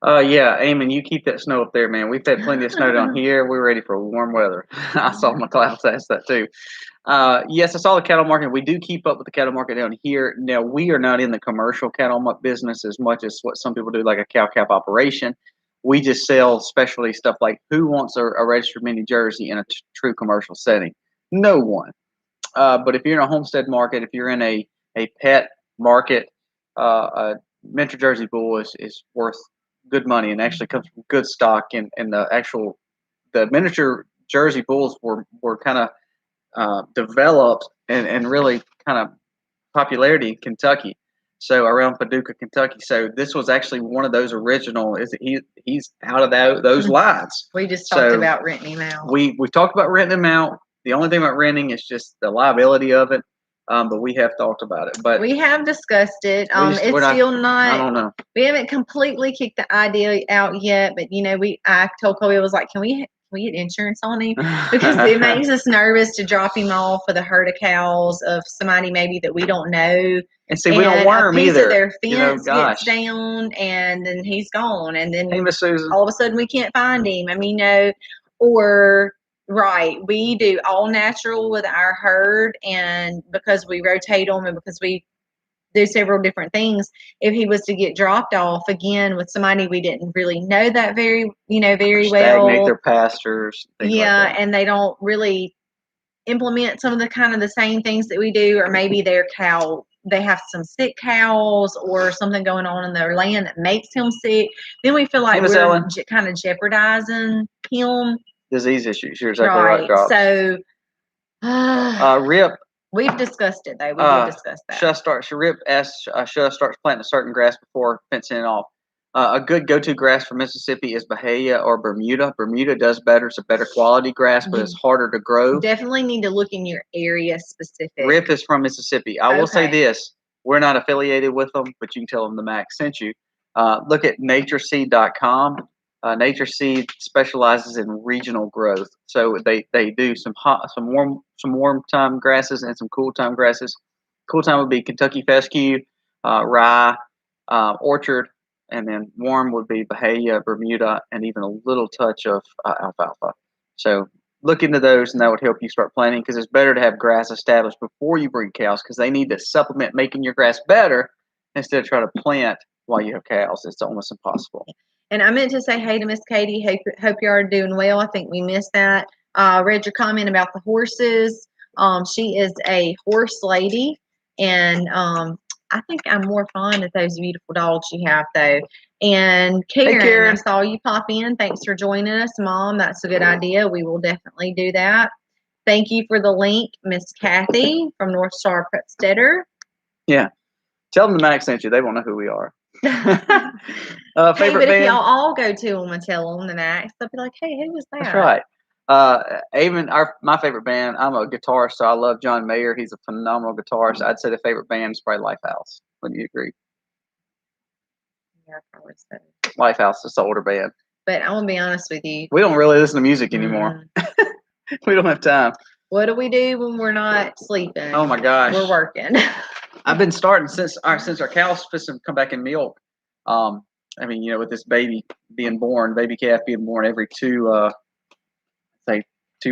Yeah, Eamon, you keep that snow up there, man. We've had plenty of snow down here. We're ready for warm weather. I saw my clouds ask that too. Yes, I saw the cattle market. We do keep up with the cattle market down here. Now, we are not in the commercial cattle business as much as what some people do, like a cow-calf operation. We just sell specialty stuff like, who wants a registered mini Jersey in a true commercial setting? No one. But if you're in a homestead market, if you're in a pet market, a miniature Jersey bull is worth good money, and actually comes from good stock. And the miniature Jersey bulls were kind of developed and really kind of popularity in Kentucky. So around Paducah, Kentucky. So this was actually one of those original. He's out of those lines. We just talked about renting him out. We've talked about renting him out. The only thing about renting is just the liability of it. But we have talked about it. But we have discussed it. It's still not. I don't know. We haven't completely kicked the idea out yet. But I told Kobe, I was like, can we get insurance on him? Because it makes us nervous to drop him off with a herd of cows of somebody maybe that we don't know. And see, we don't want him either. Of their fence gets down, and then he's gone, and then hey, Miss Susan. All of a sudden we can't find him. I mean, or right, we do all natural with our herd, and because we rotate them, and because we do several different things, if he was to get dropped off again with somebody we didn't really know that very well, stagnate their pastures. Yeah, and they don't really implement some of the same things that we do, or maybe they have some sick cows or something going on in their land that makes him sick. Then we feel like we're kind of jeopardizing him. Disease issues. You're exactly right, Drop. So, Rip. We've discussed it though. We did discuss that. Rip asks, should I start planting a certain grass before fencing it off? A good go-to grass for Mississippi is Bahia or Bermuda. Bermuda does better. It's a better quality grass, but it's harder to grow. Definitely need to look in your area specific. Rip is from Mississippi. I will say this. We're not affiliated with them, but you can tell them the Mac sent you. Look at natureseed.com. Nature Seed specializes in regional growth, so they do some warm time grasses and some cool time grasses. Cool time would be Kentucky fescue, rye, orchard, and then warm would be Bahia, Bermuda, and even a little touch of alfalfa. So look into those, and that would help you start planting, because it's better to have grass established before you breed cows, because they need to supplement making your grass better instead of trying to plant while you have cows. It's almost impossible. And I meant to say hey to Miss Katie. Hope you are doing well. I think we missed that. Read your comment about the horses. She is a horse lady, and I think I'm more fond of those beautiful dogs you have, though. And Karen, I saw you pop in. Thanks for joining us, Mom. That's a good idea. We will definitely do that. Thank you for the link, Miss Kathy from North Star Pretstetter. Yeah. Tell them the Mac sent you. They won't know who we are. Favorite band? If y'all all go to them and tell them the Max, they'll be like, hey, who was that? That's right. My favorite band, I'm a guitarist, so I love John Mayer. He's a phenomenal guitarist. I'd say the favorite band is probably Lifehouse. Wouldn't you agree? Yeah, probably so. Lifehouse is the older band. But I'm going to be honest with you. We don't really listen to music anymore. We don't have time. What do we do when we're not sleeping? Oh, my gosh. We're working. I've been starting since our cows come back in milk. I mean, with this baby being born, baby calf being born every 2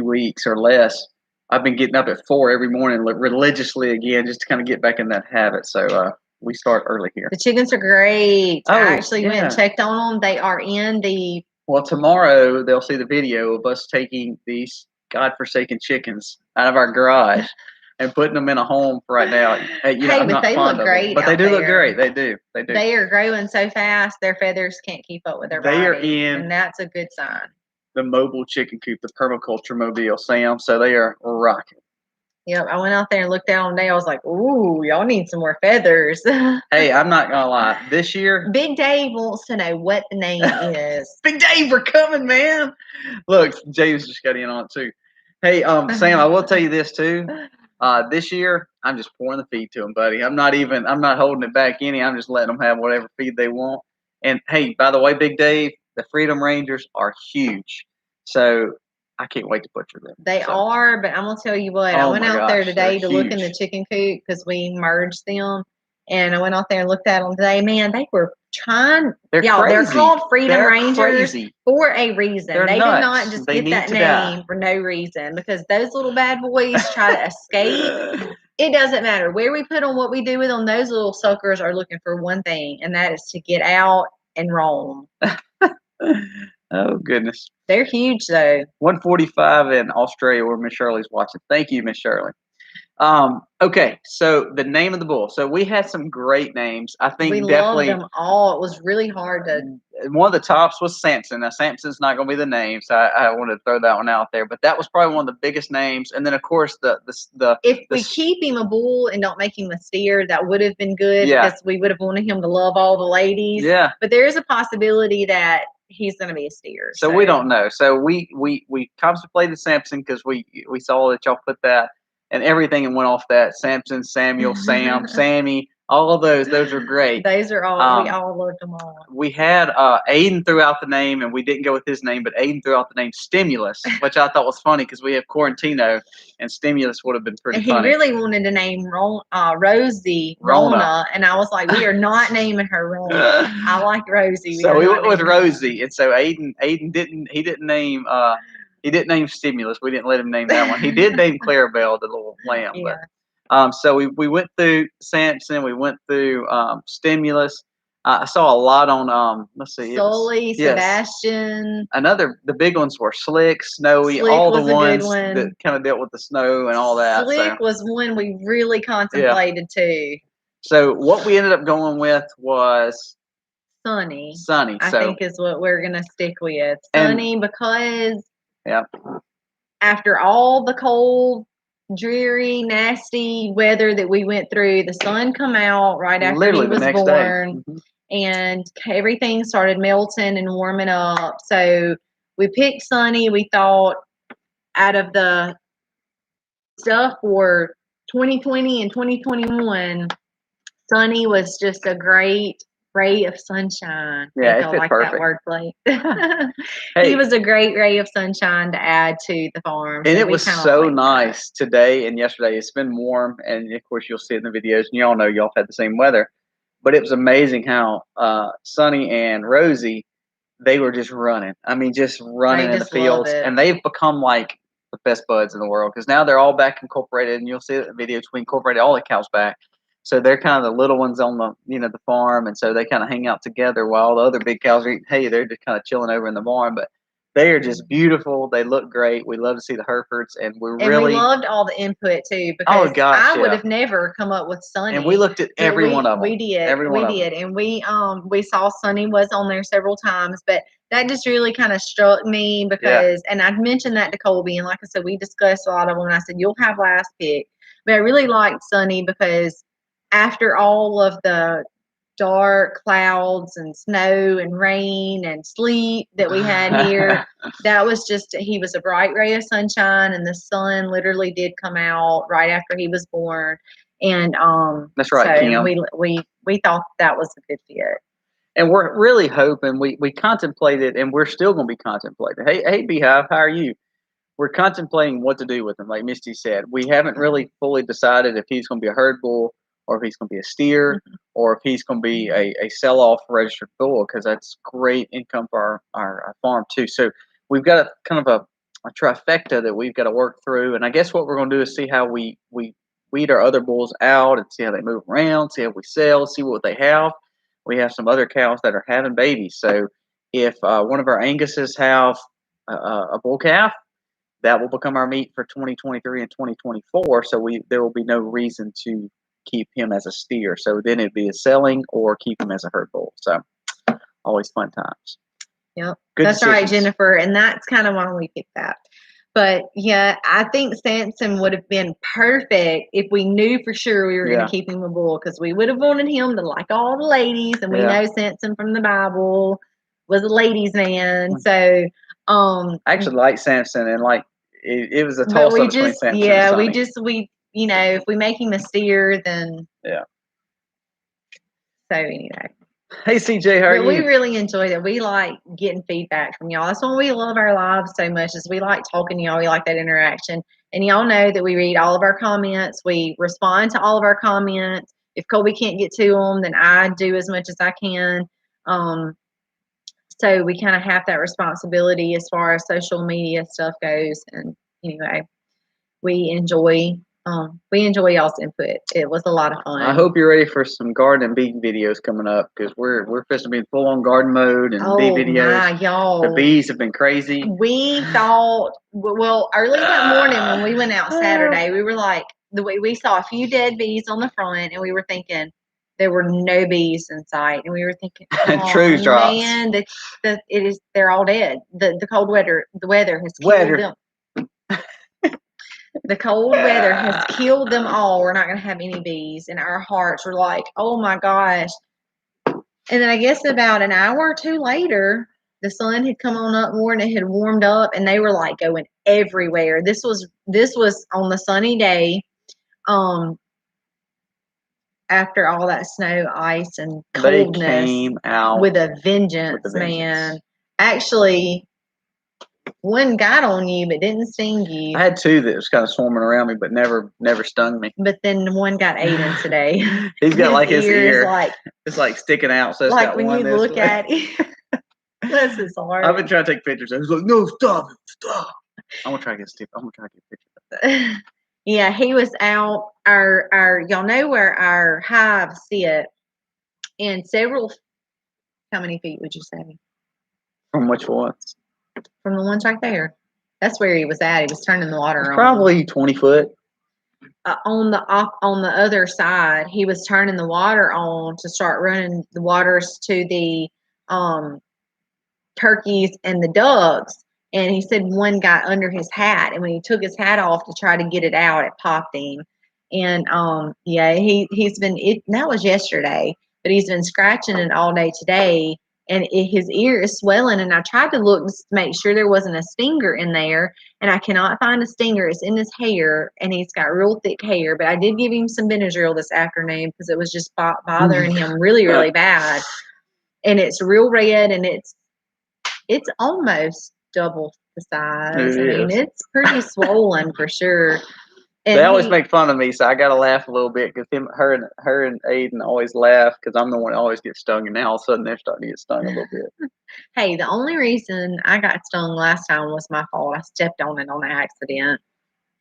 weeks or less, I've been getting up at 4 every morning religiously again, just to kind of get back in that habit. So we start early here. The chickens are great. I actually went and checked on them. They are in the. Well, tomorrow they'll see the video of us taking these godforsaken chickens out of our garage and putting them in a home for right now. But they look great. But they do look great. They do. They are growing so fast, their feathers can't keep up with their body. They are in. And that's a good sign. The mobile chicken coop, the permaculture mobile, Sam. So they are rocking. Yep, I went out there and looked at them today. I was like, ooh, y'all need some more feathers. Hey, I'm not going to lie. This year. Big Dave wants to know what the name is. Big Dave, we're coming, man. Look, James just got in on it too. Hey, Sam, I will tell you this too. This year, I'm just pouring the feed to them, buddy. I'm not holding it back any. I'm just letting them have whatever feed they want. And hey, by the way, Big Dave, the Freedom Rangers are huge. So I can't wait to butcher them. They are, but I'm going to tell you what. I went out there today to look in the chicken coop because we merged them. And I went out there and looked at them today. Man, they were trying. They're called Freedom Rangers for a reason. They did not just get that name for no reason, because those little bad boys try to escape. It doesn't matter where we put them, what we do with them. Those little suckers are looking for one thing, and that is to get out and roam. Oh, goodness. They're huge, though. 145 in Australia, where Miss Shirley's watching. Thank you, Miss Shirley. Okay, so the name of the bull. So we had some great names. I think We definitely loved them all. It was really hard to. one of the tops was Samson. Now Samson's not going to be the name, so I wanted to throw that one out there. But that was probably one of the biggest names. And then of course If we keep him a bull and don't make him a steer, that would have been good Yeah. because we would have wanted him to love all the ladies. Yeah. But there is a possibility that he's going to be a steer. So we don't know. So we contemplated Samson because we saw that y'all put that and everything and went off that. Samson, Samuel, Sam, Sammy, all of those are great. Those are all we all loved them all. We had Aiden threw out the name, and we didn't go with his name, but Aiden threw out the name Stimulus, which I thought was funny because we have Quarantino, and Stimulus would have been pretty funny. And he really wanted to name Rosie Rona, and I was like, we are not naming her Rona. I like Rosie. So we went with Rosie, and so Aiden didn't name Stimulus. We didn't let him name that one. He did name Clarabelle, the little lamb. Yeah. But so we went through Samson, we went through Stimulus. I saw a lot on let's see, Sully, Sebastian. The big ones were Slick, Snowy, Slick all the ones one. that kind of dealt with the snow and all that. Slick was one we really contemplated too. So what we ended up going with was Sunny. I think is what we're gonna stick with. Sunny because after all the cold, dreary, nasty weather that we went through, the sun come out right after he was born, and everything started melting and warming up. So we picked Sunny. We thought out of the stuff for 2020 and 2021, Sunny was just a great ray of sunshine. Yeah, I like perfect. that wordplay. He was a great ray of sunshine to add to the farm. And it was so nice today and yesterday. It's been warm, and of course you'll see it in the videos, and y'all know y'all had the same weather. But it was amazing how Sunny and Rosie, they were just running. I mean, just running in the fields, and they've become like the best buds in the world because now they're all back incorporated, and you'll see it in the videos. We incorporated all the cows back. So they're kind of the little ones on the the farm, and so they kind of hang out together while the other big cows are eating hay. They're just kind of chilling over in the barn, but they are just beautiful. They look great. We love to see the Herefords, and we loved all the input too because I would have never come up with Sunny. And we looked at every one of them. We did, and we saw Sunny was on there several times, but that just really kind of struck me because, and I mentioned that to Colby, and like I said, we discussed a lot of them. And I said you'll have last pick, but I really liked Sunny because after all of the dark clouds and snow and rain and sleet that we had here, that was just, he was a bright ray of sunshine, and the sun literally did come out right after he was born. And that's right. So we thought that was a good fit. And we're really hoping we contemplated, and we're still going to be contemplating. Hey, Beehive, how are you? We're contemplating what to do with him. Like Misty said, we haven't really fully decided if he's going to be a herd bull, or if he's going to be a steer, or if he's going to be a sell-off registered bull, because that's great income for our farm too. So we've got a kind of a trifecta that we've got to work through. And I guess what we're going to do is see how we weed our other bulls out and see how they move around, see how we sell, see what they have. We have some other cows that are having babies. So if one of our Anguses have a bull calf, that will become our meat for 2023 and 2024. So there will be no reason to keep him as a steer. So then it'd be a selling or keep him as a herd bull. So always fun times. Yep. That's right, Jennifer. And that's kind of why we picked that. But yeah, I think Samson would have been perfect if we knew for sure we were going to keep him a bull, because we would have wanted him to like all the ladies. And we know Samson from the Bible was a ladies' man. So I actually like Samson, and like it was a toss up between Samson and Sonny. If we make him a steer, then So anyway. Hey CJ, how are you? We really enjoyed it. We like getting feedback from y'all. That's why we love our lives so much, is we like talking to y'all. We like that interaction. And y'all know that we read all of our comments. We respond to all of our comments. If Colby can't get to them, then I do as much as I can. So we kind of have that responsibility as far as social media stuff goes. And anyway, we enjoy y'all's input. It was a lot of fun. I hope you're ready for some garden and bee videos coming up, because we're supposed to be in full on garden mode and bee videos. Y'all. The bees have been crazy. We thought, well, early that morning when we went out Saturday, we were like, the way we saw a few dead bees on the front, and we were thinking there were no bees in sight, and we were thinking, oh True drops. man, they're all dead. The cold weather has killed Weather. them. The cold weather has killed them all. We're not going to have any bees, and our hearts were like, oh my gosh. And then I guess about an hour or two later, the sun had come on up more and it had warmed up, and they were like going everywhere. This was on the sunny day, after all that snow, ice, and They coldness, came out with a vengeance, man. Actually, one got on you but didn't sting you. I had two that was kind of swarming around me, but never stung me. But then one got Aiden today. He's got like his ear, like, it's like sticking out. So it's like got when one you this look way. at it. That's his heart. I've been trying to take pictures. I was like, no, stop it, stop. I'm gonna try to get a picture of that. Yeah, he was out. Our y'all know where our hives sit, and several. How many feet would you say? From which ones? From the ones right there. That's where he was at. He was turning the water on. Probably 20 foot. On the other side, he was turning the water on to start running the waters to the turkeys and the ducks. And he said one got under his hat, and when he took his hat off to try to get it out, it popped him. And yeah, he's been that was yesterday, but he's been scratching it all day today, and his ear is swelling. And I tried to look to make sure there wasn't a stinger in there, and I cannot find a stinger. It's in his hair, and he's got real thick hair. But I did give him some Benadryl this afternoon because it was just bothering him really, really bad. And it's real red, and it's almost double the size. I mean, it's pretty swollen for sure. And they always make fun of me, so I gotta laugh a little bit because her and Aiden always laugh because I'm the one that always gets stung, and now all of a sudden they're starting to get stung a little bit. Hey, the only reason I got stung last time was my fault. I stepped on it on accident.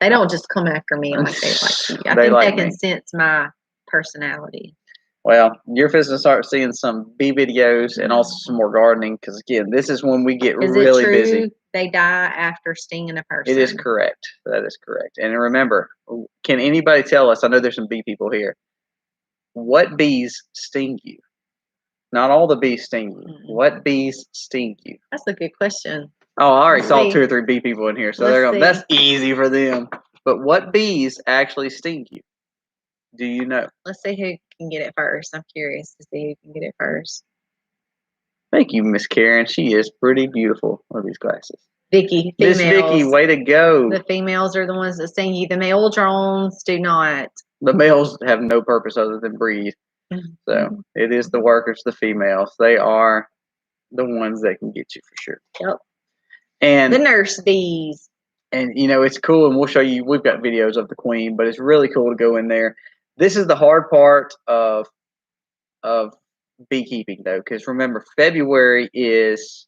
They don't just come after me like they like you. I think they can sense my personality. Well, you're supposed to start seeing some bee videos and also some more gardening because, again, this is when we get really busy. They die after stinging a person? It is correct. That is correct. And remember, can anybody tell us, I know there's some bee people here, what bees sting you? Not all the bees sting you. What bees sting you? That's a good question. Oh, I already saw 2 or 3 bee people in here, so they're going, that's easy for them. But what bees actually sting you? Do you know? Let's see who can get it first. I'm curious to see who can get it first. Thank you, Miss Karen. She is pretty beautiful with these glasses. Vicky, Miss Vicky, way to go. The females are the ones that sting you. The male drones do not. The males have no purpose other than breed. So it is the workers, the females. They are the ones that can get you for sure. Yep. And the nurse bees. And it's cool, and we'll show you. We've got videos of the queen, but it's really cool to go in there. This is the hard part of beekeeping, though, because remember, February is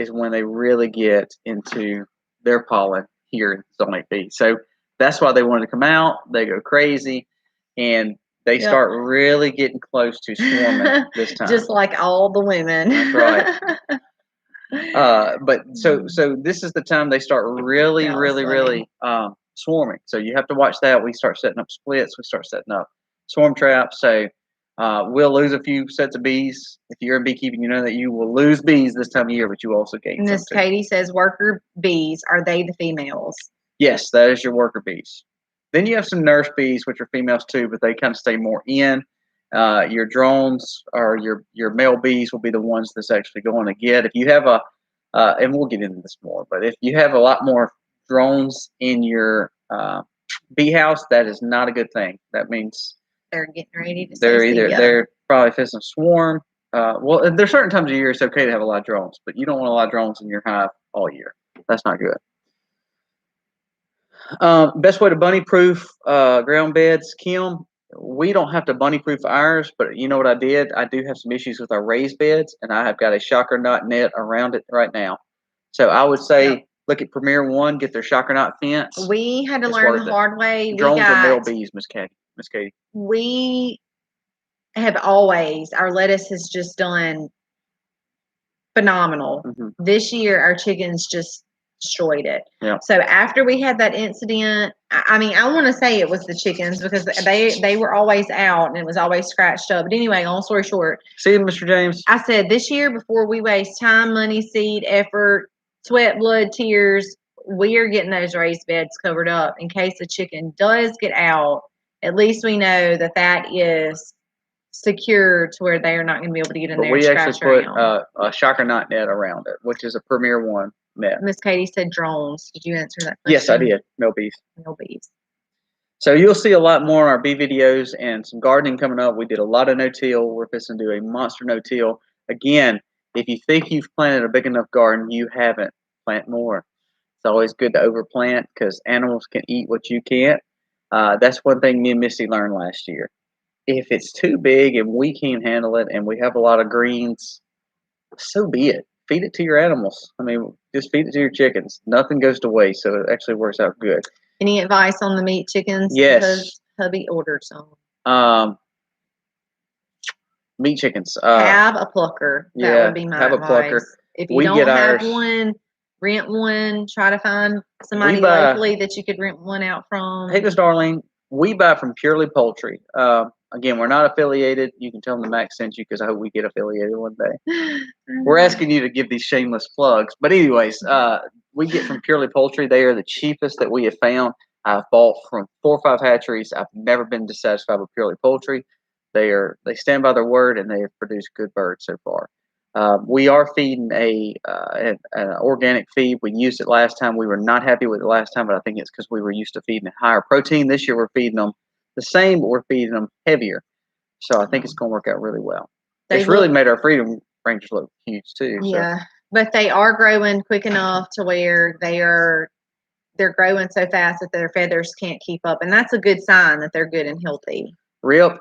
when they really get into their pollen here in Zone 8B. So that's why they wanted to come out. They go crazy, and they start really getting close to swarming this time. Just like all the women. That's right. But so this is the time they start really swarming. So you have to watch that. We start setting up splits. We start setting up swarm traps. So we'll lose a few sets of bees. If you're in beekeeping, you know that you will lose bees this time of year, but you also gain. Miss Katie says worker bees, are they the females? Yes, that is your worker bees. Then you have some nurse bees, which are females too, but they kind of stay more in. Your drones or your male bees will be the ones that's actually going to get. If you have and we'll get into this more, but if you have a lot more drones in your bee house, that is not a good thing. That means they're getting ready to. They're probably fixing to swarm. Well, there's certain times of year it's okay to have a lot of drones, but you don't want a lot of drones in your hive all year. That's not good. Best way to bunny proof ground beds, Kim. We don't have to bunny proof ours, but you know what I did? I do have some issues with our raised beds, and I have got a shocker knot net around it right now. So I would say look at Premier One, get their shocker knot fence. We had to learn the hard way. Drones are male bees, Miss Katie. We have always, our lettuce has just done phenomenal. This year, our chickens just destroyed it. Yeah. So after we had that incident, I mean, I want to say it was the chickens because they were always out and it was always scratched up. But anyway, long story short, See you, Mr. James. I said this year, before we waste time, money, seed, effort, sweat, blood, tears, we are getting those raised beds covered up in case the chicken does get out. At least we know that that is secure to where they are not going to be able to get in But there we and actually scratch put around. a shocker knot net around it, which is a Premier One net. Miss Katie said drones. Did you answer that question? Yes, I did. No bees. No bees. So you'll see a lot more on our bee videos and some gardening coming up. We did a lot of no-till. We're fixing to do a monster no-till. Again, if you think you've planted a big enough garden, you haven't. Plant more. It's always good to overplant because animals can eat what you can't. That's one thing me and Missy learned last year. If it's too big and we can't handle it and we have a lot of greens, so be it. Feed it to your animals. I mean, just feed it to your chickens. Nothing goes to waste, so it actually works out good. Any advice on the meat chickens? Yes. Because hubby ordered some. Meat chickens. Have a plucker. That yeah, would be my have a advice. plucker. If you We don't get have ours- one, rent one. Try to find somebody buy- locally that you could rent one out from. Hey, Miss Darlene, we buy from Purely Poultry. Again, we're not affiliated. You can tell them the Max sent you because I hope we get affiliated one day. We're asking you to give these shameless plugs. But anyways, we get from Purely Poultry. They are the cheapest that we have found. I've bought from 4 or 5 hatcheries. I've never been dissatisfied with Purely Poultry. They stand by their word and they have produced good birds so far. We are feeding an organic feed. We used it last time. We were not happy with it last time, but I think it's because we were used to feeding it higher protein. This year we're feeding them the same, but we're feeding them heavier. So I think it's going to work out really well. It's really made our freedom ranges look huge too. Yeah, but they are growing quick enough to where they're growing so fast that their feathers can't keep up, and that's a good sign that they're good and healthy. Rip,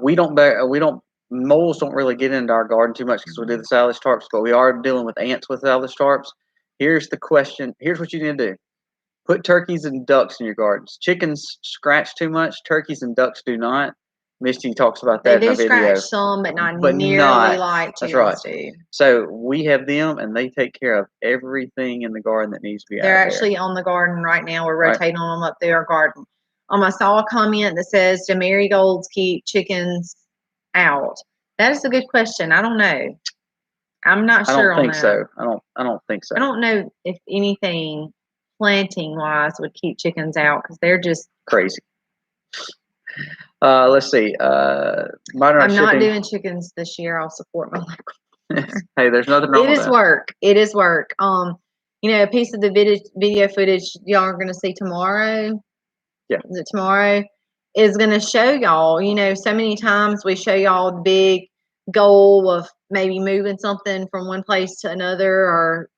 we don't moles don't really get into our garden too much because we do the silage tarps, but we are dealing with ants with silage tarps. Here's the question. Here's what you need to do. Put turkeys and ducks in your gardens. Chickens scratch too much. Turkeys and ducks do not. Misty talks about that in the video. They do scratch some, but not nearly like chickens do. So we have them, and they take care of everything in the garden that needs to be out there. They're actually on the garden right now. We're rotating on them up through our garden. I saw a comment that says, "Do marigolds keep chickens out?" That is a good question. I don't know. I'm not sure on that. I don't think so. I don't know if anything planting wise would keep chickens out because they're just crazy. Let's see. I'm not doing chickens this year. I'll support my local. Hey, there's nothing wrong with that. It is work. It is work. A piece of the video footage y'all are gonna see tomorrow. Yeah. Tomorrow is gonna show y'all. So many times we show y'all the big goal of maybe moving something from one place to another, or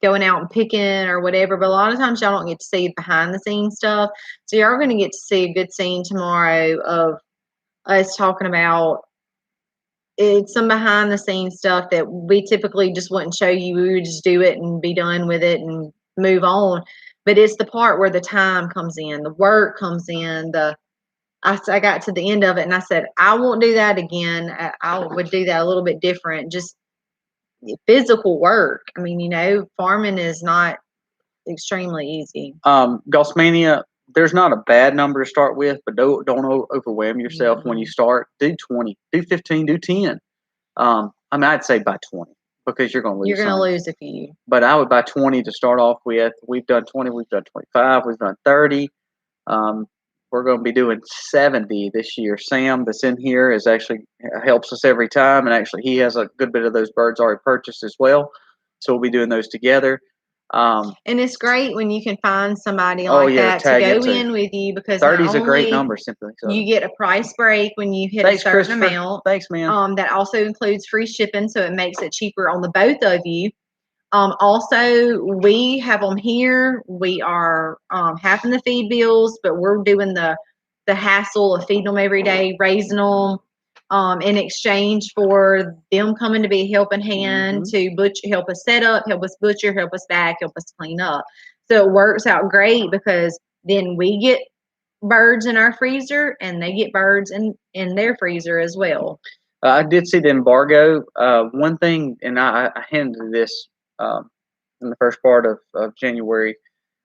going out and picking or whatever. But a lot of times y'all don't get to see behind the scenes stuff. So y'all are gonna get to see a good scene tomorrow of us talking about. It's some behind the scenes stuff that we typically just wouldn't show you. We would just do it and be done with it and move on. But it's the part where the time comes in, the work comes in. I got to the end of it and I said, I won't do that again. I would do that a little bit different. Just physical work. I mean, farming is not extremely easy. Gosmania, there's not a bad number to start with, but don't overwhelm yourself when you start. Do 20, do 15, do 10. I'd say by 20 because you're going to lose. You're going to lose a few. But I would buy 20 to start off with. We've done 20, we've done 25, we've done 30. We're going to be doing 70 this year. Sam, that's in here, is actually helps us every time, and actually he has a good bit of those birds already purchased as well. So we'll be doing those together. And it's great when you can find somebody like that to go in with you, because 30 is a great number. Simply, you get a price break when you hit a certain amount. Thanks, man. That also includes free shipping, so it makes it cheaper on the both of you. Also, we have them here. We are having the feed bills, but we're doing the hassle of feeding them every day, raising them. In exchange for them coming to be a helping hand to help us set up, help us butcher, help us back, help us clean up. So it works out great because then we get birds in our freezer and they get birds in their freezer as well. I did see the embargo. One thing, and I hinted this in the first part of January,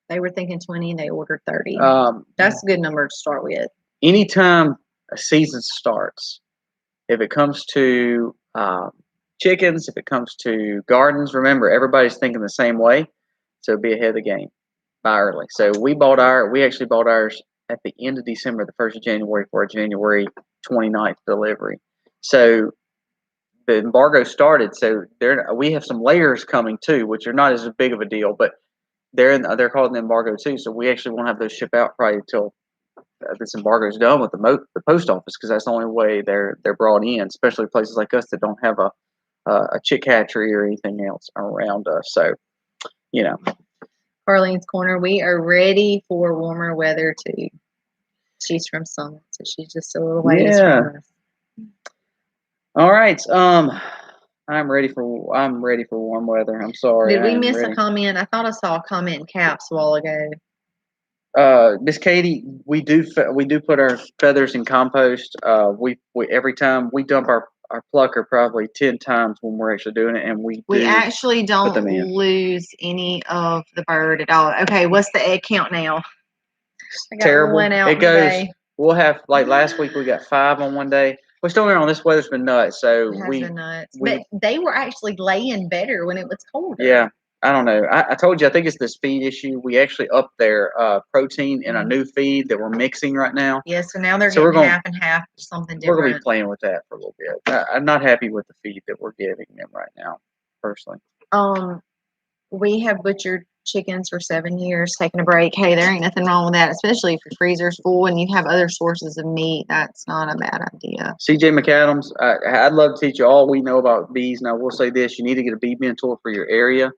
They were thinking 20 and they ordered 30. Um, That's a good number to start with. anytime a season starts, if it comes to chickens, if it comes to gardens, remember everybody's thinking the same way, so be ahead of the game, buy early. So we actually bought ours at the end of December, the 1st of January for a January 29th delivery. So the embargo started, so we have some layers coming too, which are not as big of a deal, but they're called an embargo too. So we actually won't have those ship out probably until this embargo is done with the post office, because that's the only way they're brought in, especially places like us that don't have a chick hatchery or anything else around us. So, you know, Carlene's Corner, we are ready for warmer weather too. She's from Summit, so she's just a little ways from us. All right. I'm ready for warm weather. I'm sorry. Did we miss a comment? I thought I saw a comment in caps a while ago. Miss Katie, we do put our feathers in compost. We every time we dump our plucker probably 10 times when we're actually doing it, and we actually don't lose any of the bird at all. Okay, what's the egg count now? I got terrible. one out it goes. Today. We'll have, like last week we got 5 on one day. Which don't get me wrong, this weather's been nuts. So it has been nuts. But they were actually laying better when it was colder. Yeah. I don't know. I told you, I think it's this feed issue. We actually upped their protein in a new feed that we're mixing right now. Yeah, so now they're getting half and half, something different. We're going to be playing with that for a little bit. I'm not happy with the feed that we're giving them right now, personally. We have butchered chickens for 7 years, taking a break. Hey, there ain't nothing wrong with that, especially if your freezer's full and you have other sources of meat. That's not a bad idea. CJ McAdams, I'd love to teach you all we know about bees. Now, we'll say this: you need to get a bee mentor for your area.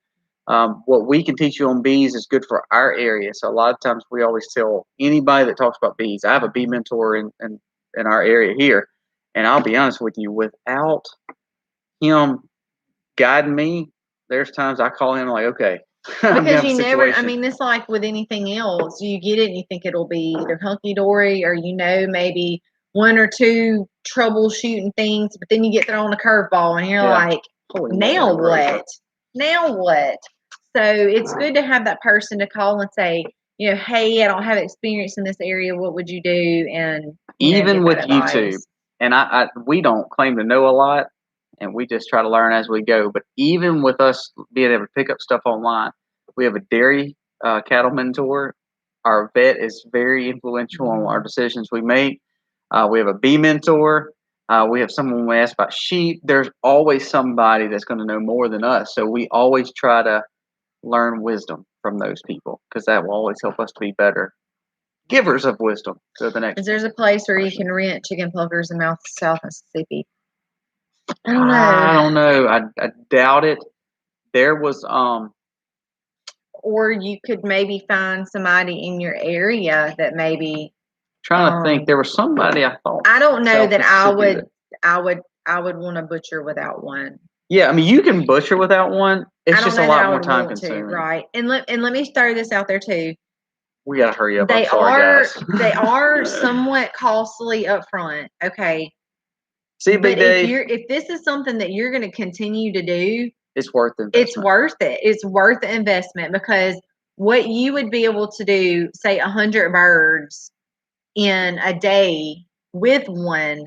What we can teach you on bees is good for our area. So a lot of times we always tell anybody that talks about bees, I have a bee mentor in our area here. And I'll be honest with you, without him guiding me, there's times I call him like, okay. Because you never, I mean, it's like with anything else. You get it and you think it'll be either hunky-dory or, maybe 1 or 2 troubleshooting things, but then you get thrown a curveball and you're like, now what? Now what? So it's good to have that person to call and say, hey, I don't have experience in this area. What would you do? And even with YouTube, and we don't claim to know a lot, and we just try to learn as we go. But even with us being able to pick up stuff online, we have a dairy cattle mentor. Our vet is very influential on our decisions we make. We have a bee mentor. We have someone we ask about sheep. There's always somebody that's going to know more than us. So we always try to learn wisdom from those people, because that will always help us to be better givers of wisdom to the next. There's a place where you can rent chicken pluckers in South Mississippi. I don't know. I doubt it. There was or you could maybe find somebody in your area that maybe. Trying to think, there was somebody I thought. I don't know that I would want to butcher without one. Yeah, I mean, you can butcher without one. It's just a lot more time consuming, right? And let me throw this out there too. We gotta hurry up. I'm sorry, guys. They are somewhat costly up front. Okay. See, Big Dave, if this is something that you're going to continue to do, it's worth it. It's worth it. It's worth the investment, because what you would be able to do, say 100 birds in a day with one,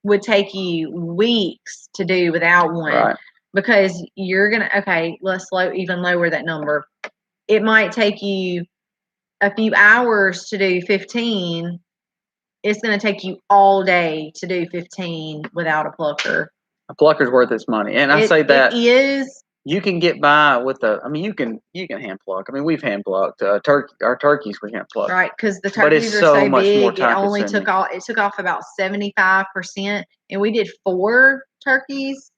would take you weeks to do without one. Right. Because you're going to, let's even lower that number. It might take you a few hours to do 15. It's going to take you all day to do 15 without a plucker. A plucker's worth its money. And I say that it is. You can get by with you can hand pluck. I mean, we've hand plucked our turkeys we hand pluck. Right, because the turkeys are so big, it only took off about 75%, and we did 4 turkeys.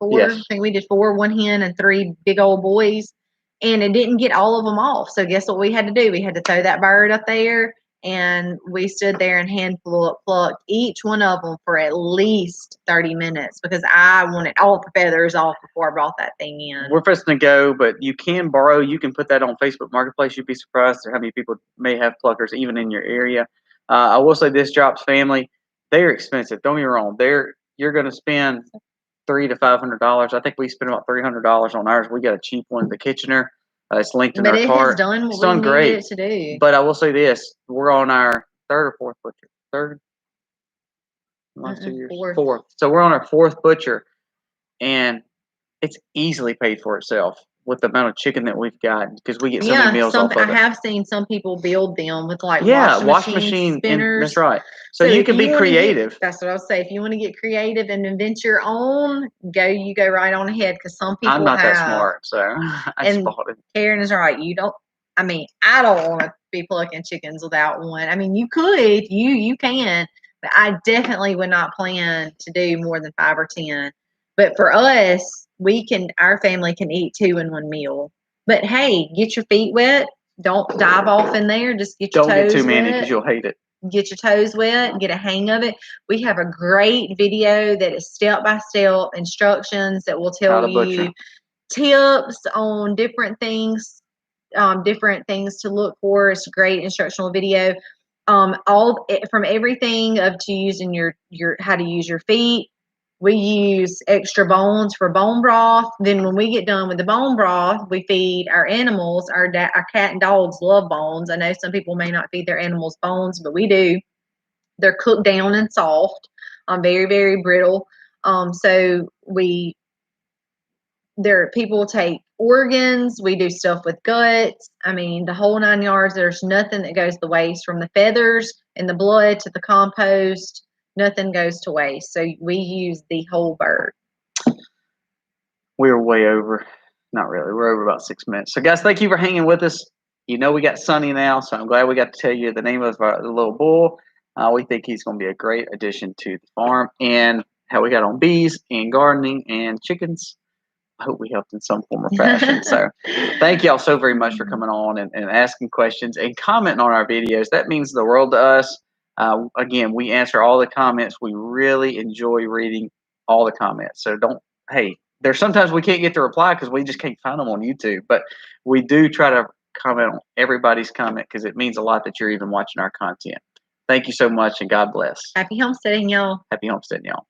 Yes. I think we did 4, 1 hen and 3 big old boys, and it didn't get all of them off. So guess what we had to do? We had to throw that bird up there, and we stood there and hand plucked each one of them for at least 30 minutes, because I wanted all the feathers off before I brought that thing in. We're first to go, but you can borrow. You can put that on Facebook Marketplace. You'd be surprised at how many people may have pluckers even in your area. I will say this: Drops family, they're expensive. Don't get me wrong. You're going to spend $300 to $500. I think we spent about $300 on ours. We got a cheap one, the Kitchener. It's linked in But our it cart. has done It's what we done needed great. it to do. But I will say this: we're on our third or fourth butcher. Third. Last 2 years. Fourth. So we're on our fourth butcher, and it's easily paid for itself with the amount of chicken that we've got because we get so many meals off of I it. have seen some people build them with like Wash machine machine spinners. that's right. So you if can be wanna creative. That's what I was saying. If you want to get creative and invent your own, you go right on ahead because some people I'm not that have. smart, so I And just bought it. Karen is right. You don't. I mean, I don't want to be plucking chickens without one. I mean, you could, you can, but I definitely would not plan to do more than 5 or 10. But for us, our family can eat 2 in one meal. But hey, get your feet wet. Don't dive off in there. Just get your Don't toes get too many wet. because you'll hate it. Get your toes wet, get a hang of it. We have a great video that is step-by-step instructions that will tell you tips on different things to look for. It's a great instructional video. From everything to using your how to use your feet. We use extra bones for bone broth. Then when we get done with the bone broth, we feed our animals. Our cat and dogs love bones. I know some people may not feed their animals bones, but we do. They're cooked down and soft, very, very brittle. So people take organs. We do stuff with guts. I mean, the whole 9 yards. There's nothing that goes to waste, from the feathers and the blood to the compost. Nothing goes to waste. So we use the whole bird. We're way over. Not really. We're over about 6 minutes. So, guys, thank you for hanging with us. You know we got Sonny now, so I'm glad we got to tell you the name of our little bull. We think he's going to be a great addition to the farm, and how we got on bees and gardening and chickens. I hope we helped in some form or fashion. So thank y'all so very much for coming on and asking questions and commenting on our videos. That means the world to us. Again, we answer all the comments. We really enjoy reading all the comments. So there's sometimes we can't get to reply because we just can't find them on YouTube. But we do try to comment on everybody's comment because it means a lot that you're even watching our content. Thank you so much, and God bless. Happy homesteading, y'all. Happy homesteading, y'all.